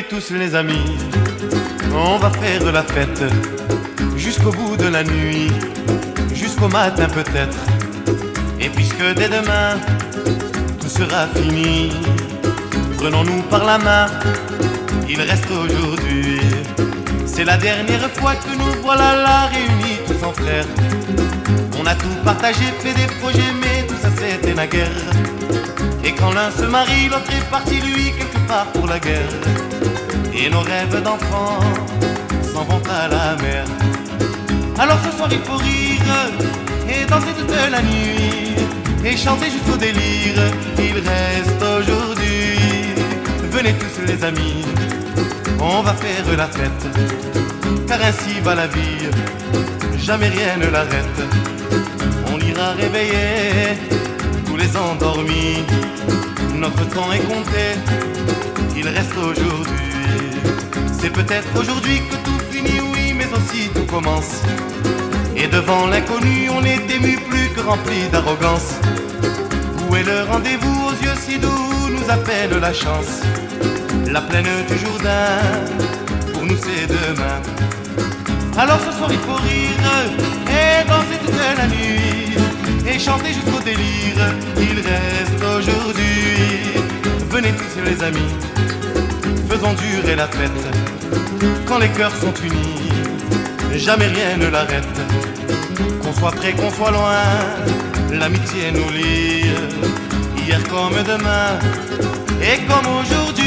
venez tous les amis, on va faire la fête jusqu'au bout de la nuit, jusqu'au matin peut-être. Et puisque dès demain tout sera fini, prenons-nous par la main, il reste aujourd'hui. C'est la dernière fois que nous voilà là réunis tous en frères. On a tout partagé, fait des projets, mais tout ça c'était naguère. Et quand l'un se marie, l'autre est parti lui quelque part pour la guerre. Et nos rêves d'enfants s'en vont à la mer. Alors ce soir il faut rire et danser toute la nuit et chanter jusqu'au délire. Il reste aujourd'hui. Venez tous les amis, on va faire la fête, car ainsi va la vie, jamais rien ne l'arrête. On ira réveiller tous les endormis. Notre temps est compté, il reste aujourd'hui. C'est peut-être aujourd'hui que tout finit, oui, mais aussi tout commence. Et devant l'inconnu, on est ému plus que rempli d'arrogance. Où est le rendez-vous aux yeux si doux, nous appelle la chance. La plaine du Jourdain, pour nous c'est demain. Alors ce soir il faut rire et danser toute la nuit et chanter jusqu'au délire. Il reste aujourd'hui. Venez tous les amis, faisons durer la fête. Quand les cœurs sont unis, jamais rien ne l'arrête. Qu'on soit près, qu'on soit loin, l'amitié nous lie. Hier comme demain et comme aujourd'hui.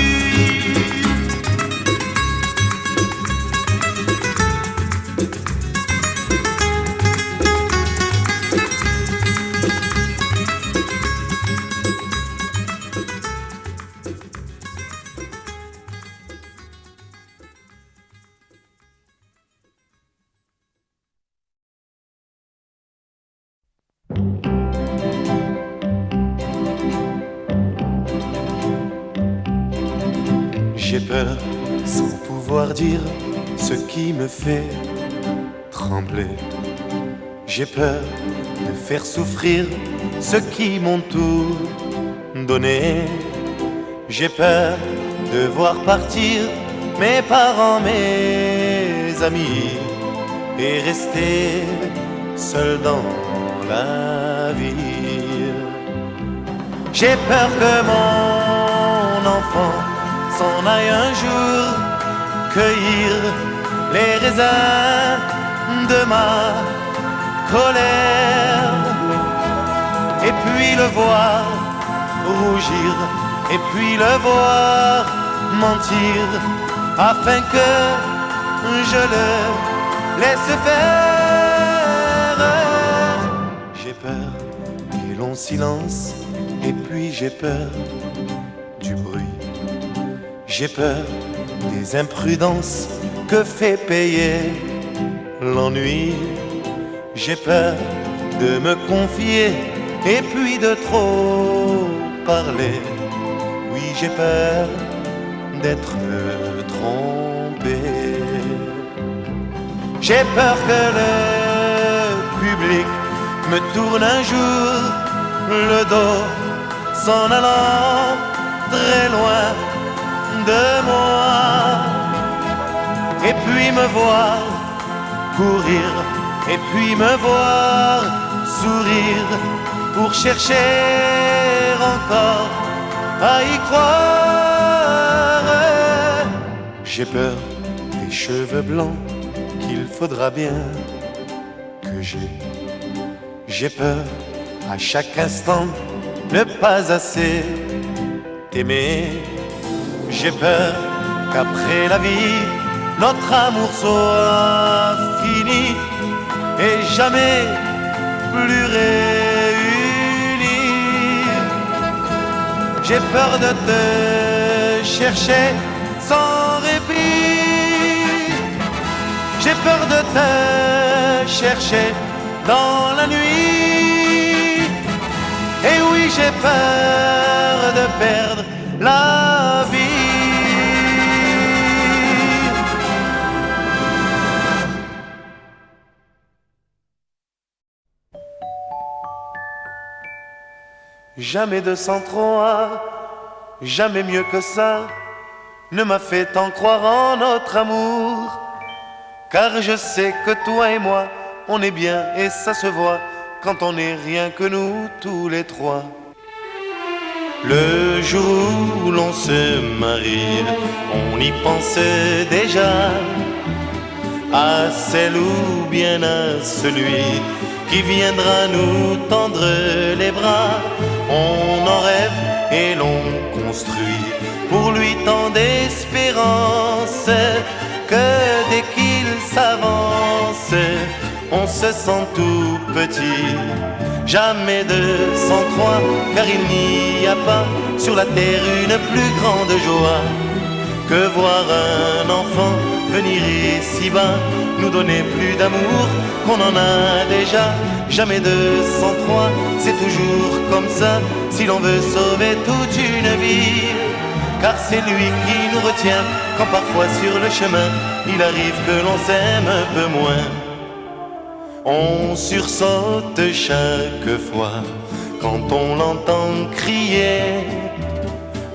J'ai peur sans pouvoir dire ce qui me fait trembler. J'ai peur de faire souffrir ceux qui m'ont tout donné. J'ai peur de voir partir mes parents, mes amis, et rester seul dans la vie. J'ai peur que mon enfant s'en aille un jour cueillir les raisins de ma colère, et puis le voir rougir, et puis le voir mentir, afin que je le laisse faire. J'ai peur des longs silences, et puis j'ai peur du bruit. J'ai peur des imprudences que fait payer l'ennui. J'ai peur de me confier et puis de trop parler. Oui, j'ai peur d'être trompé. J'ai peur que le public me tourne un jour le dos, s'en allant très loin de moi, et puis me voir courir, et puis me voir sourire, pour chercher encore à y croire. J'ai peur des cheveux blancs qu'il faudra bien que j'ai. J'ai peur à chaque instant ne pas assez t'aimer. J'ai peur qu'après la vie, notre amour soit fini et jamais plus réuni. J'ai peur de te chercher sans répit. J'ai peur de te chercher dans la nuit. Et oui, j'ai peur de perdre la vie. Jamais 203, jamais mieux que ça. ne m'a fait tant croire en notre amour. Car je sais que toi et moi, on est bien et ça se voit quand on n'est rien que nous tous les trois. Le jour où l'on se marie, on y pensait déjà à celle ou bien à celui qui viendra nous tendre les bras. On en rêve et l'on construit pour lui tant d'espérance que dès qu'il s'avance, on se sent tout petit. Jamais de sang-froid, car il n'y a pas sur la terre une plus grande joie que voir un enfant venir ici bas, nous donner plus d'amour qu'on en a déjà. Jamais de sang-froid, c'est toujours comme ça, si l'on veut sauver toute une vie. Car c'est lui qui nous retient, quand parfois sur le chemin, il arrive que l'on s'aime un peu moins. On sursaute chaque fois quand on l'entend crier,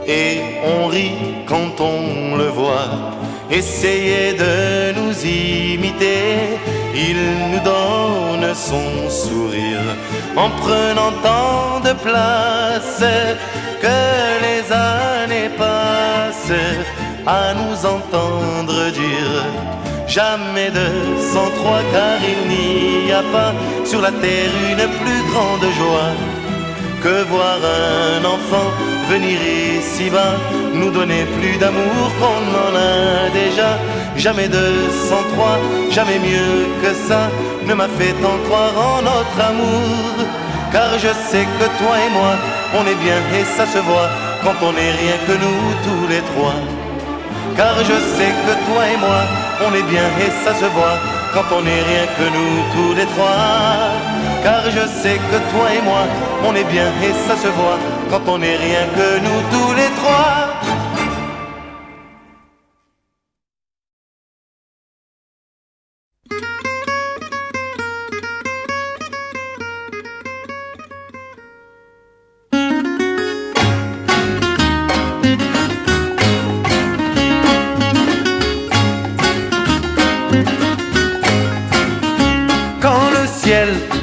et on rit quand on le voit essayer de nous imiter. Il nous donne son sourire en prenant tant de place que les années passent à nous entendre dire jamais de sang-froid, car il n'y a pas sur la terre une plus grande joie que voir un enfant venir ici bas, nous donner plus d'amour qu'on en a déjà. Jamais de sang-froid, jamais mieux que ça, ne m'a fait tant croire en notre amour. Car je sais que toi et moi, on est bien et ça se voit quand on n'est rien que nous tous les trois. Car je sais que toi et moi, on est bien et ça se voit quand on n'est rien que nous tous les trois. Car je sais que toi et moi, on est bien et ça se voit quand on n'est rien que nous tous les trois.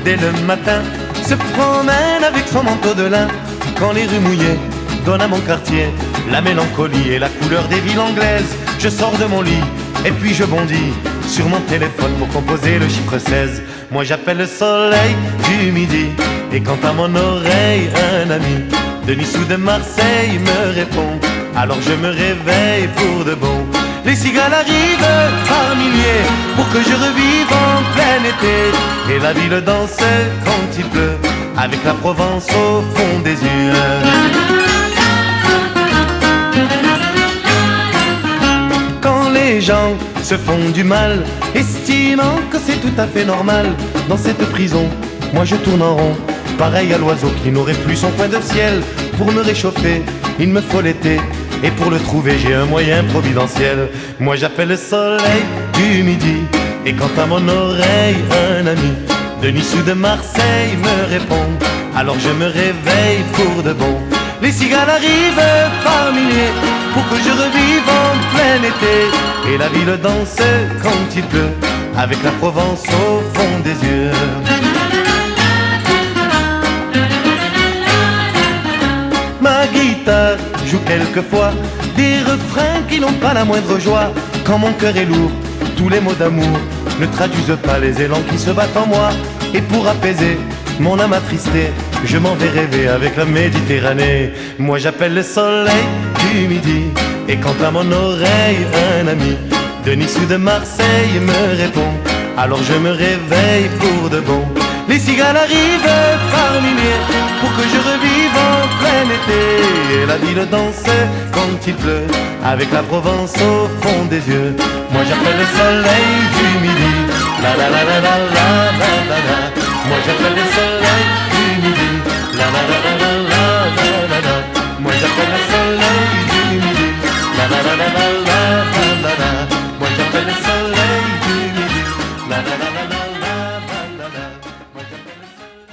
Dès le matin, se promène avec son manteau de lin. Quand les rues mouillées donnent à mon quartier la mélancolie et la couleur des villes anglaises, je sors de mon lit et puis je bondis sur mon téléphone pour composer le chiffre 16. Moi j'appelle le soleil du midi, et quand à mon oreille un ami de Nice ou de Marseille me répond, alors je me réveille pour de bon. Les cigales arrivent par milliers pour que je revive en plein été, et la ville danse quand il pleut avec la Provence au fond des yeux. Quand les gens se font du mal, estimant que c'est tout à fait normal, dans cette prison, moi je tourne en rond, pareil à l'oiseau qui n'aurait plus son coin de ciel. Pour me réchauffer, il me faut l'été, et pour le trouver j'ai un moyen providentiel. Moi j'appelle le soleil du midi, et quand à mon oreille un ami de Nice ou de Marseille me répond, alors je me réveille pour de bon. Les cigales arrivent par milliers pour que je revive en plein été, et la ville danse quand il pleut avec la Provence au fond des yeux. Ma guitare joue quelquefois des refrains qui n'ont pas la moindre joie. Quand mon cœur est lourd, tous les mots d'amour ne traduisent pas les élans qui se battent en moi. Et pour apaiser mon âme attristée, je m'en vais rêver avec la Méditerranée. Moi j'appelle le soleil du midi, et quand à mon oreille un ami de Nice ou de Marseille me répond, alors je me réveille pour de bon. Les cigales arrivent par milliers pour que je revive en plein été, et la ville danse quand il pleut avec la Provence au fond des yeux. Moi j'appelle le soleil du midi, la la la la la la la la la. Moi j'appelle le soleil du midi, la la la la la la la la la. Moi j'appelle le soleil du midi, la la la la la la la la la. Moi j'appelle le soleil du midi, la la la la la la la la. Moi j'appelle le soleil.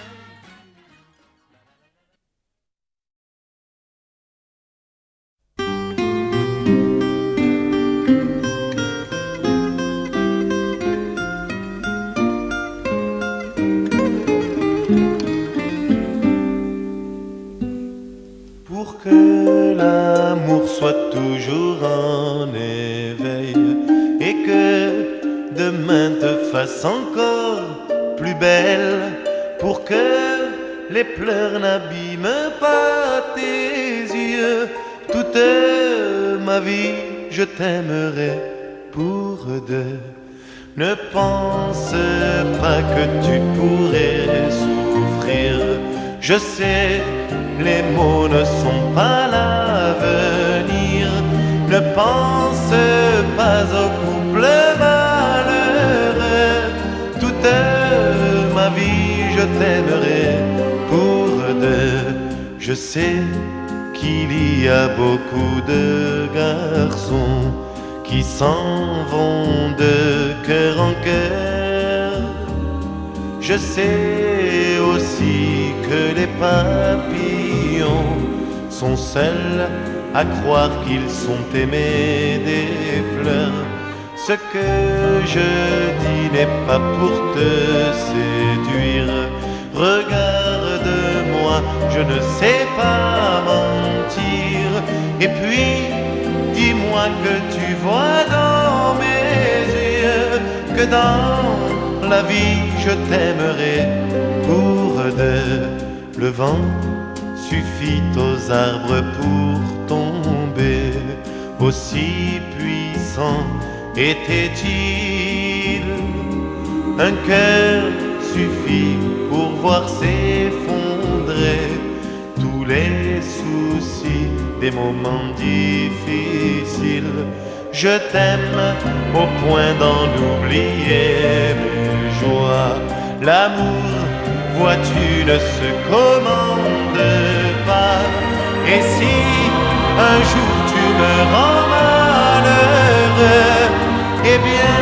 que demain te fasse encore plus belle, pour que les pleurs n'abîment pas tes yeux. Toute ma vie je t'aimerai pour deux. Ne pense pas que tu pourrais souffrir. Je sais, les mots ne sont pas l'avenir. Ne pense pas au couple malheureux. Toute ma vie je t'aimerai pour deux. Je sais qu'il y a beaucoup de garçons qui s'en vont de cœur en cœur. Je sais aussi que les papillons sont seuls à croire qu'ils sont aimés des fleurs. Ce que je dis n'est pas pour te séduire. Regarde-moi, je ne sais pas mentir. Et puis, dis-moi que tu vois dans mes yeux que dans la vie je t'aimerai pour deux. Le vent suffit aux arbres pour tomber, aussi puissant était-il. Un cœur suffit pour voir s'effondrer tous les soucis des moments difficiles. Je t'aime au point d'en oublier mes joies. L'amour, vois-tu, ne se commande pas. Et si un jour tu me rends malheureux, eh bien,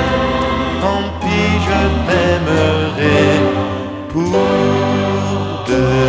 tant pis, je t'aimerai pour deux.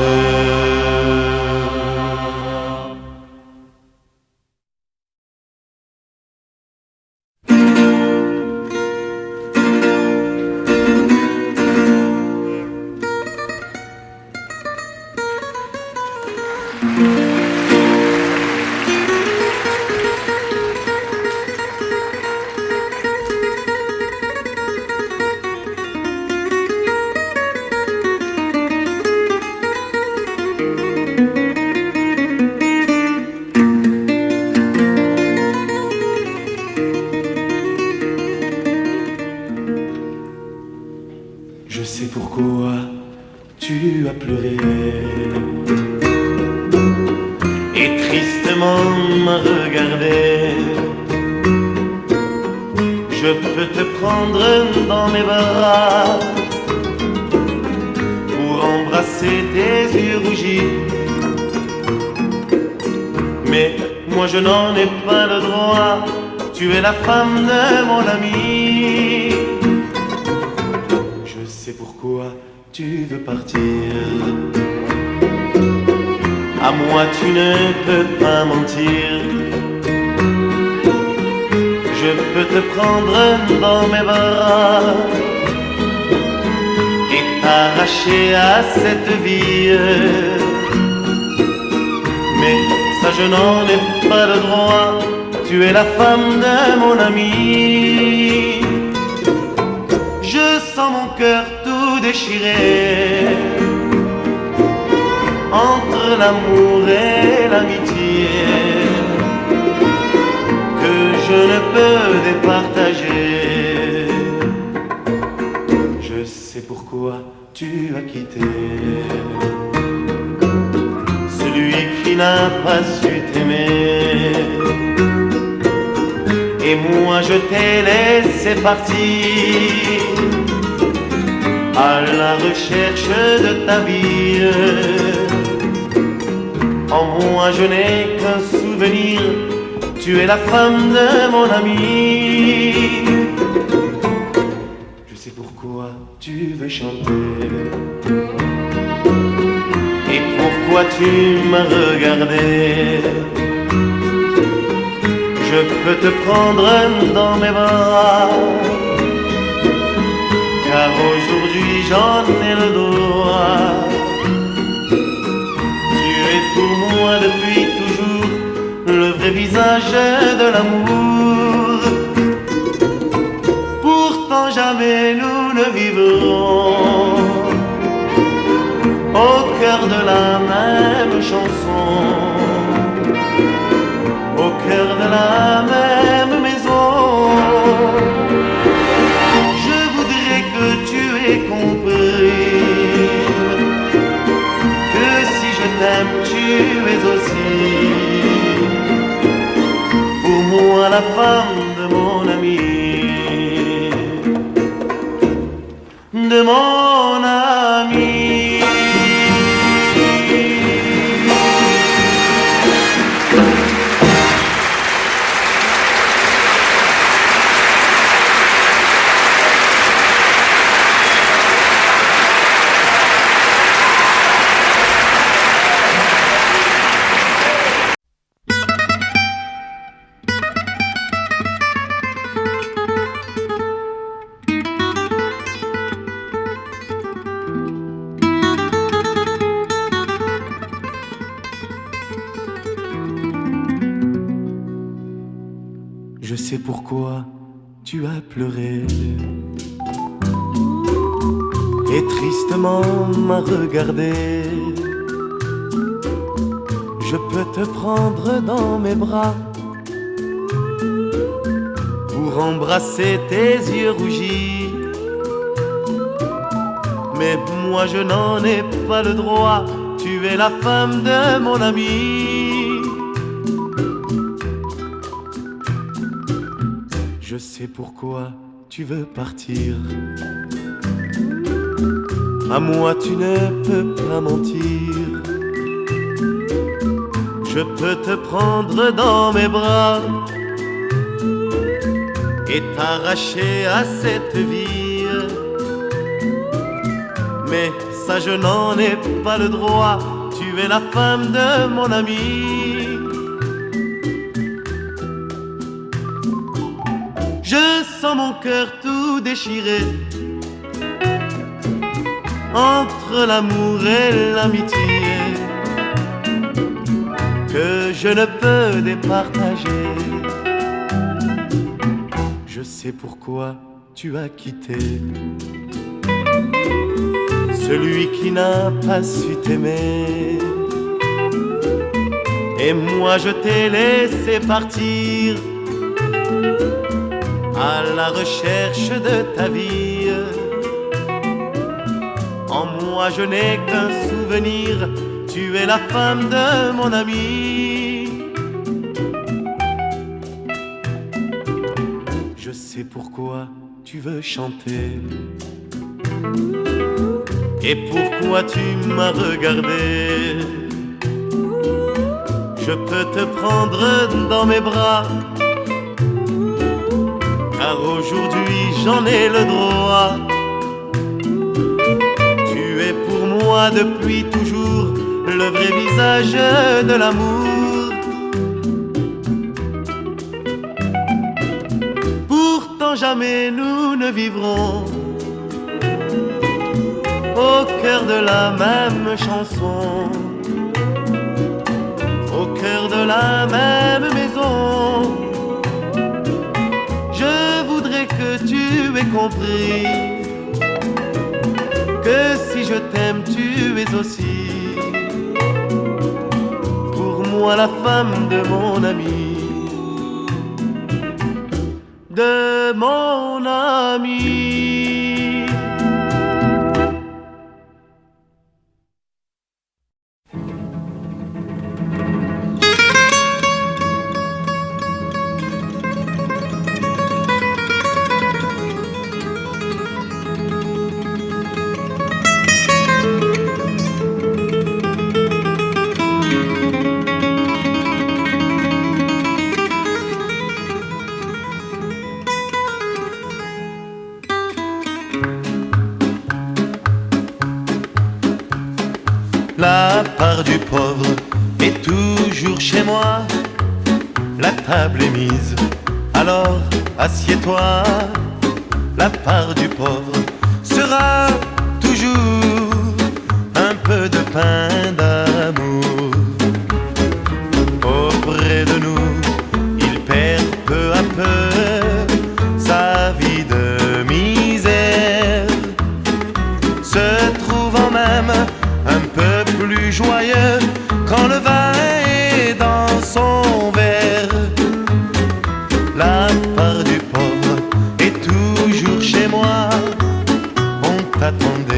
Je sais pourquoi tu as pleuré et tristement m'a regardé. Je peux te prendre dans mes bras pour embrasser tes yeux rougis, mais moi je n'en ai pas le droit. Tu es la femme de mon ami. Je sais pourquoi tu veux partir. À moi tu ne peux pas mentir. Je peux te prendre dans mes bras et t'arracher à cette vie. Mais ça je n'en ai pas le droit. Tu es la femme de mon ami. Je sens mon cœur tout déchiré entre l'amour et l'amitié que je ne peux départager. Je sais pourquoi tu as quitté celui qui n'a pas su t'aimer. Et moi je t'ai laissé partir à la recherche de ta vie. En moi je n'ai qu'un souvenir. Tu es la femme de mon ami. Je sais pourquoi tu veux chanter et pourquoi tu m'as regardé. Je peux te prendre dans mes bras, car aujourd'hui j'en ai le droit. Tu es pour moi depuis toujours le vrai visage de l'amour. jamais nous ne vivrons au cœur de la même chanson, au cœur de la même maison. Je voudrais que tu aies compris que si je t'aime, tu es aussi pour moi la femme de mon ami, de mon ami. Je sais pourquoi tu as pleuré et tristement m'a regardé. Je peux te prendre dans mes bras pour embrasser tes yeux rougis, mais moi je n'en ai pas le droit. Tu es la femme de mon ami. Je sais pourquoi tu veux partir. À moi tu ne peux pas mentir. Je peux te prendre dans mes bras et t'arracher à cette vie, mais ça je n'en ai pas le droit. Tu es la femme de mon ami. Je sens mon cœur tout déchiré entre l'amour et l'amitié que je ne peux départager. Je sais pourquoi tu as quitté celui qui n'a pas su t'aimer, et moi je t'ai laissé partir à la recherche de ta vie. En moi je n'ai qu'un souvenir. Tu es la femme de mon ami. Je sais pourquoi tu veux chanter et pourquoi tu m'as regardé. Je peux te prendre dans mes bras, car aujourd'hui j'en ai le droit. Tu es pour moi depuis toujours le vrai visage de l'amour. Pourtant jamais nous ne vivrons au cœur de la même chanson, au cœur de la même maison. Je voudrais que tu aies compris que si je t'aime, tu es aussi pour moi la femme de mon ami, de mon ami. La part du pauvre est toujours chez moi. La table est mise, alors assieds-toi. La part du pauvre sera toujours un peu de pain d'amour. Auprès de nous, il perd peu à peu sa vie de misère.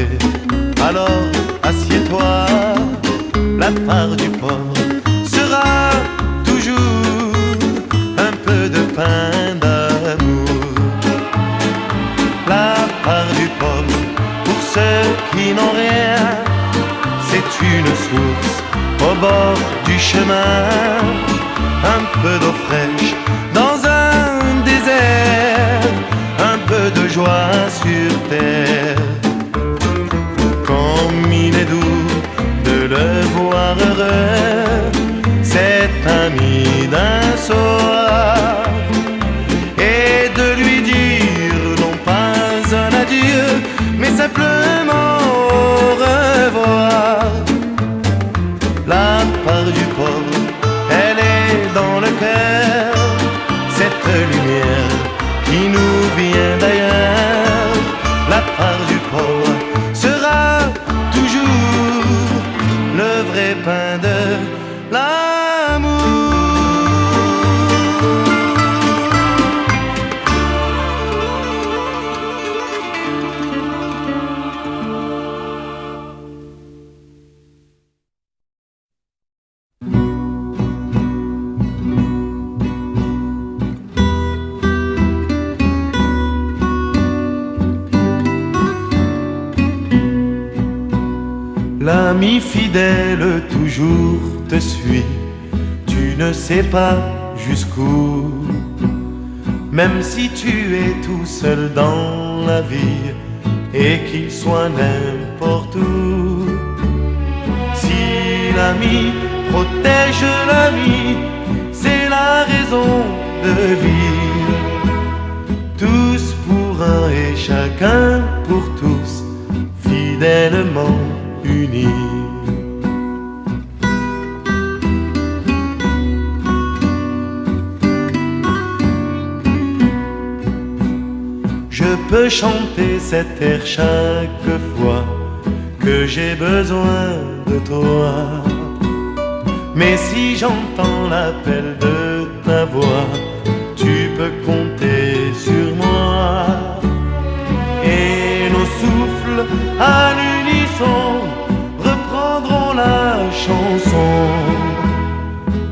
trouver. Alors assieds-toi, la part du pauvre sera toujours un peu de pain d'amour. La part du pauvre, pour ceux qui n'ont rien, c'est une source au bord du chemin. Un peu d'eau fraîche dans un désert, un peu de joie sur terre. Comme il est doux de le voir heureux, cet ami d'un soir, et de lui dire non pas un adieu, mais simplement au revoir. La part du pauvre, elle est dans le cœur, cette lumière qui nous vient d'ailleurs. La part du pauvre sera toujours le vrai pain de l'amour. L'ami fidèle toujours te suit, tu ne sais pas jusqu'où. Même si tu es tout seul dans la vie et qu'il soit n'importe où. Si l'ami protège l'ami, c'est la raison de vivre. Tous pour un et chacun pour tous, fidèlement unis. Je peux chanter cet air chaque fois que j'ai besoin de toi. Mais si j'entends l'appel de ta voix, tu peux compter sur moi. Et nos souffles à l'unisson reprendront la chanson.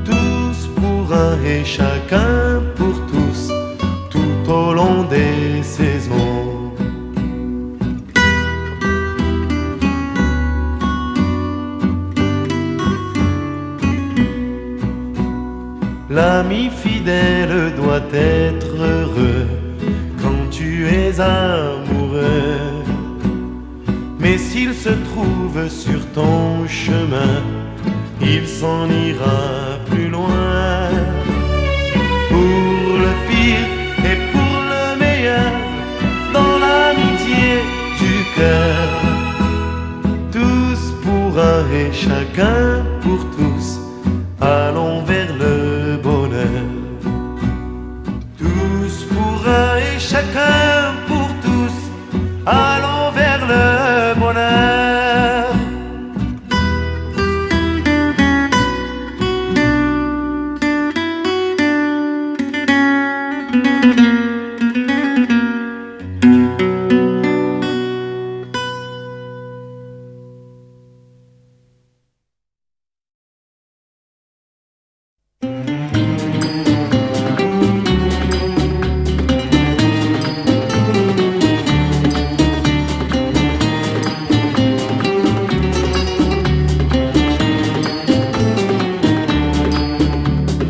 Tous pour un et chacun pour tous, tout au long des saisons. L'ami fidèle doit être heureux quand tu es amoureux. Mais s'il se trouve sur ton chemin, il s'en ira plus loin. Pour le pire et pour le meilleur, dans l'amitié du cœur. Tous pour un et chacun pour tous, allons vers le bonheur. Tous pour un et chacun pour tous, allons vers le bonheur.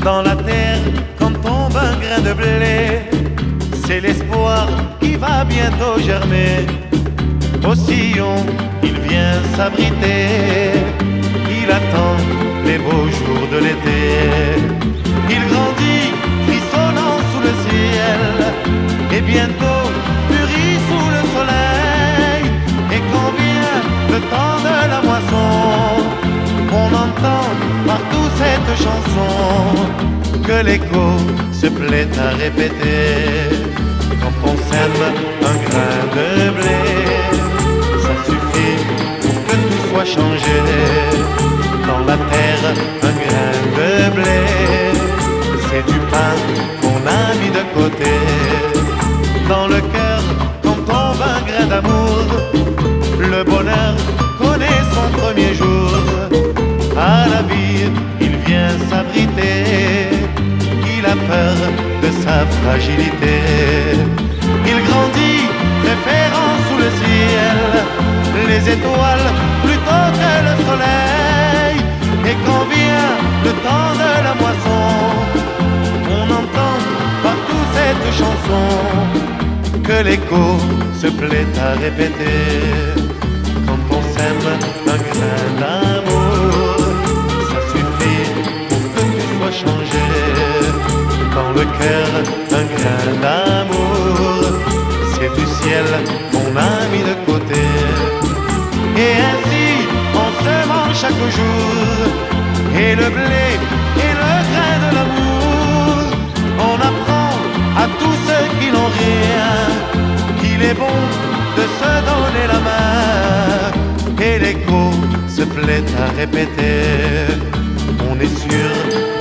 Dans la terre, quand tombe un grain de blé, c'est l'espoir qui va bientôt germer. Au sillon, il vient s'abriter, il attend les beaux jours de l'été. Il grandit, frissonnant sous le ciel, et bientôt mûrit sous le soleil. Et quand vient le temps de la moisson, on entend partout cette chanson que l'écho se plaît à répéter. Quand on sème un grain de blé, ça suffit pour que tout soit changé. Dans la terre, un grain de blé, c'est du pain qu'on a mis de côté. Dans le cœur, quand tombe un grain d'amour, le bonheur connaît son premier jour. À la vie, il vient s'abriter, il a peur de sa fragilité. Il grandit, préférant sous le ciel les étoiles plutôt que le soleil. Et quand vient le temps de la moisson, on entend partout cette chanson que l'écho se plaît à répéter. Quand on sème un grain d'amour, ça suffit pour que tu sois changé. Dans le cœur, un grain d'amour, c'est du ciel qu'on a mis de côté. Et ainsi, en semant chaque jour, et le blé et le grain de l'amour, on apprend à tous ceux qui n'ont rien qu'il est bon de se donner la main. Et l'écho se plaît à répéter, on est sûr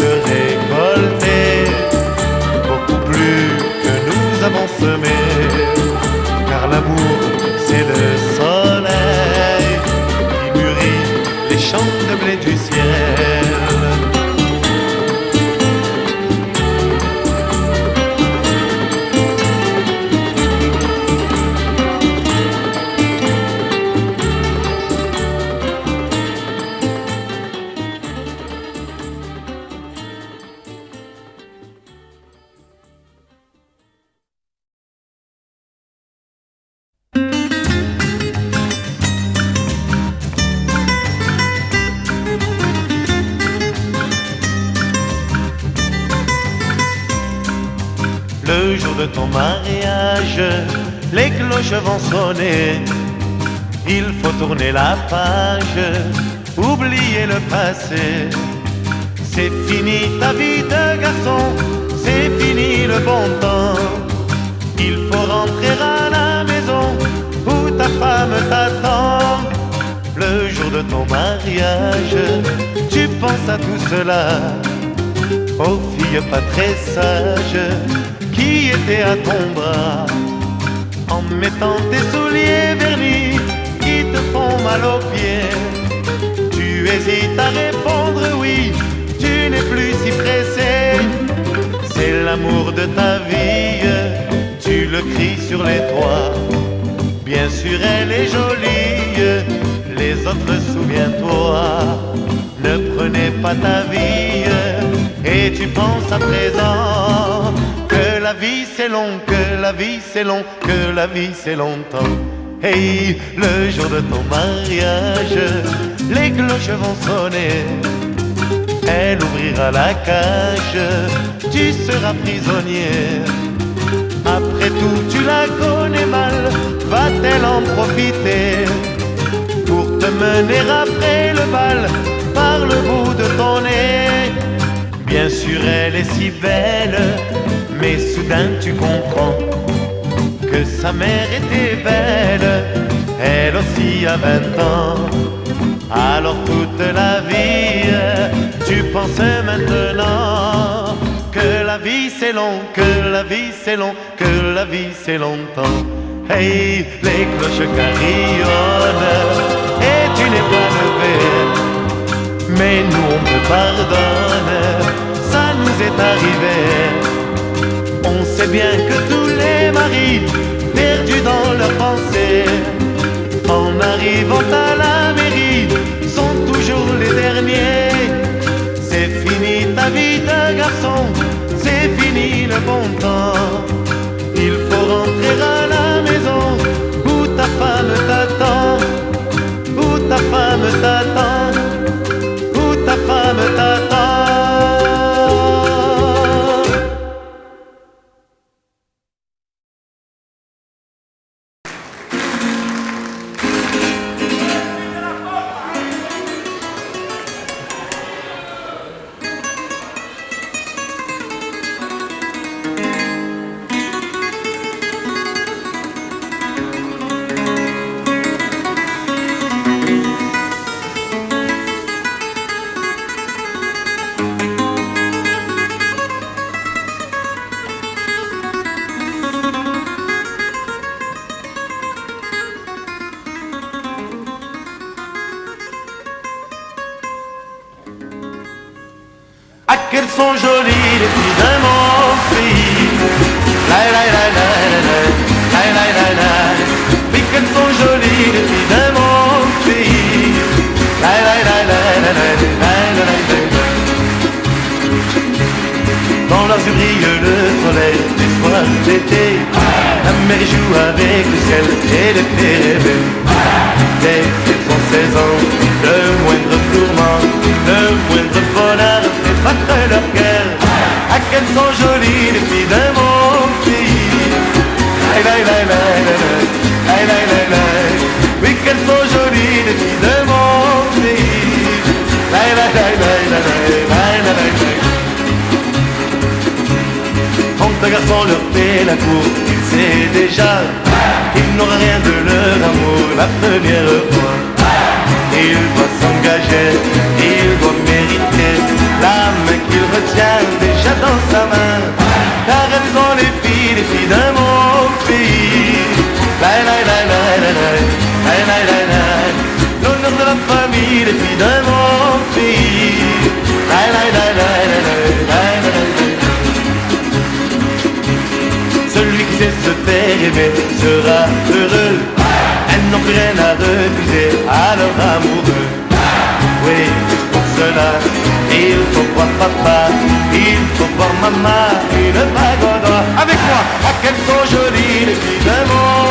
de récolter beaucoup plus que nous avons semé. Car l'amour c'est le soleil qui mûrit les champs de blé du ciel. Le jour de ton mariage, les cloches vont sonner. Il faut tourner la page, oublier le passé. C'est fini ta vie de garçon, c'est fini le bon temps. Il faut rentrer à la maison où ta femme t'attend. Le jour de ton mariage, tu penses à tout cela, aux filles pas très sages qui étaient à ton bras, en mettant tes souliers vernis qui te font mal aux pieds. Tu hésites à répondre oui, tu n'es plus si pressé. C'est l'amour de ta vie, tu le cries sur les toits. Bien sûr elle est jolie, les autres souviens-toi. Ne prenez pas ta vie, et tu penses à présent que la vie c'est long, que la vie c'est long, que la vie c'est longtemps. Hey, le jour de ton mariage, les cloches vont sonner. Elle ouvrira la cage, tu seras prisonnier. Après tout, tu la connais mal, va-t-elle en profiter pour te mener après le bal par le bout de ton nez? Bien sûr, elle est si belle, mais soudain tu comprends que sa mère était belle, elle aussi a 20 ans. Alors toute la vie, tu penses maintenant que la vie c'est long, que la vie c'est long, que la vie c'est longtemps. Hey, les cloches carillonnent et tu n'es pas levé, mais nous on te pardonne, ça nous est arrivé. On sait bien que tous les maris, perdus dans leurs pensées, en arrivant à la mairie, sont toujours les derniers. C'est fini ta vie de garçon, c'est fini le bon temps. Il faut rentrer à la maison où ta femme t'attend, où ta femme t'attend, où ta femme t'attend. qu'elles sont jolies les filles de mon pays. La la la la la la la la la. Oui qu'elles sont jolies les filles de mon pays. La la la la la la la la la. Dans leurs yeux brille le soleil des soirs d'été. La mer joue avec le ciel et les fait rêver. Dès qu'ils ont 16 ans, le moindre tourment, le moindre bonheur fait battre leur cœur. Ah qu'elles sont jolies les filles de mon pays. Aïe aïe aïe aïe aïe aïe aïe aïe. Oui qu'elles sont jolies les filles de mon pays. Aïe aïe aïe aïe aïe aïe aïe aïe. Quand un garçon leur fait la cour, il sait déjà qu'il n'aura rien de leur amour la première fois. Il doit s'engager, il doit mériter la main qu'il retient déjà dans sa main. Car elles ont les filles de mon pays. La la la la la la la la la la. L'honneur de la famille, les filles de mon pays. La la la la la la la la la. Celui qui sait se faire aimer sera heureux. Elles n'ont plus rien à refuser à leur amoureux. Oui, pour cela, il faut voir papa, il faut voir maman, une bague au doigt. Avec moi, ah qu'elles sont jolies les filles de mon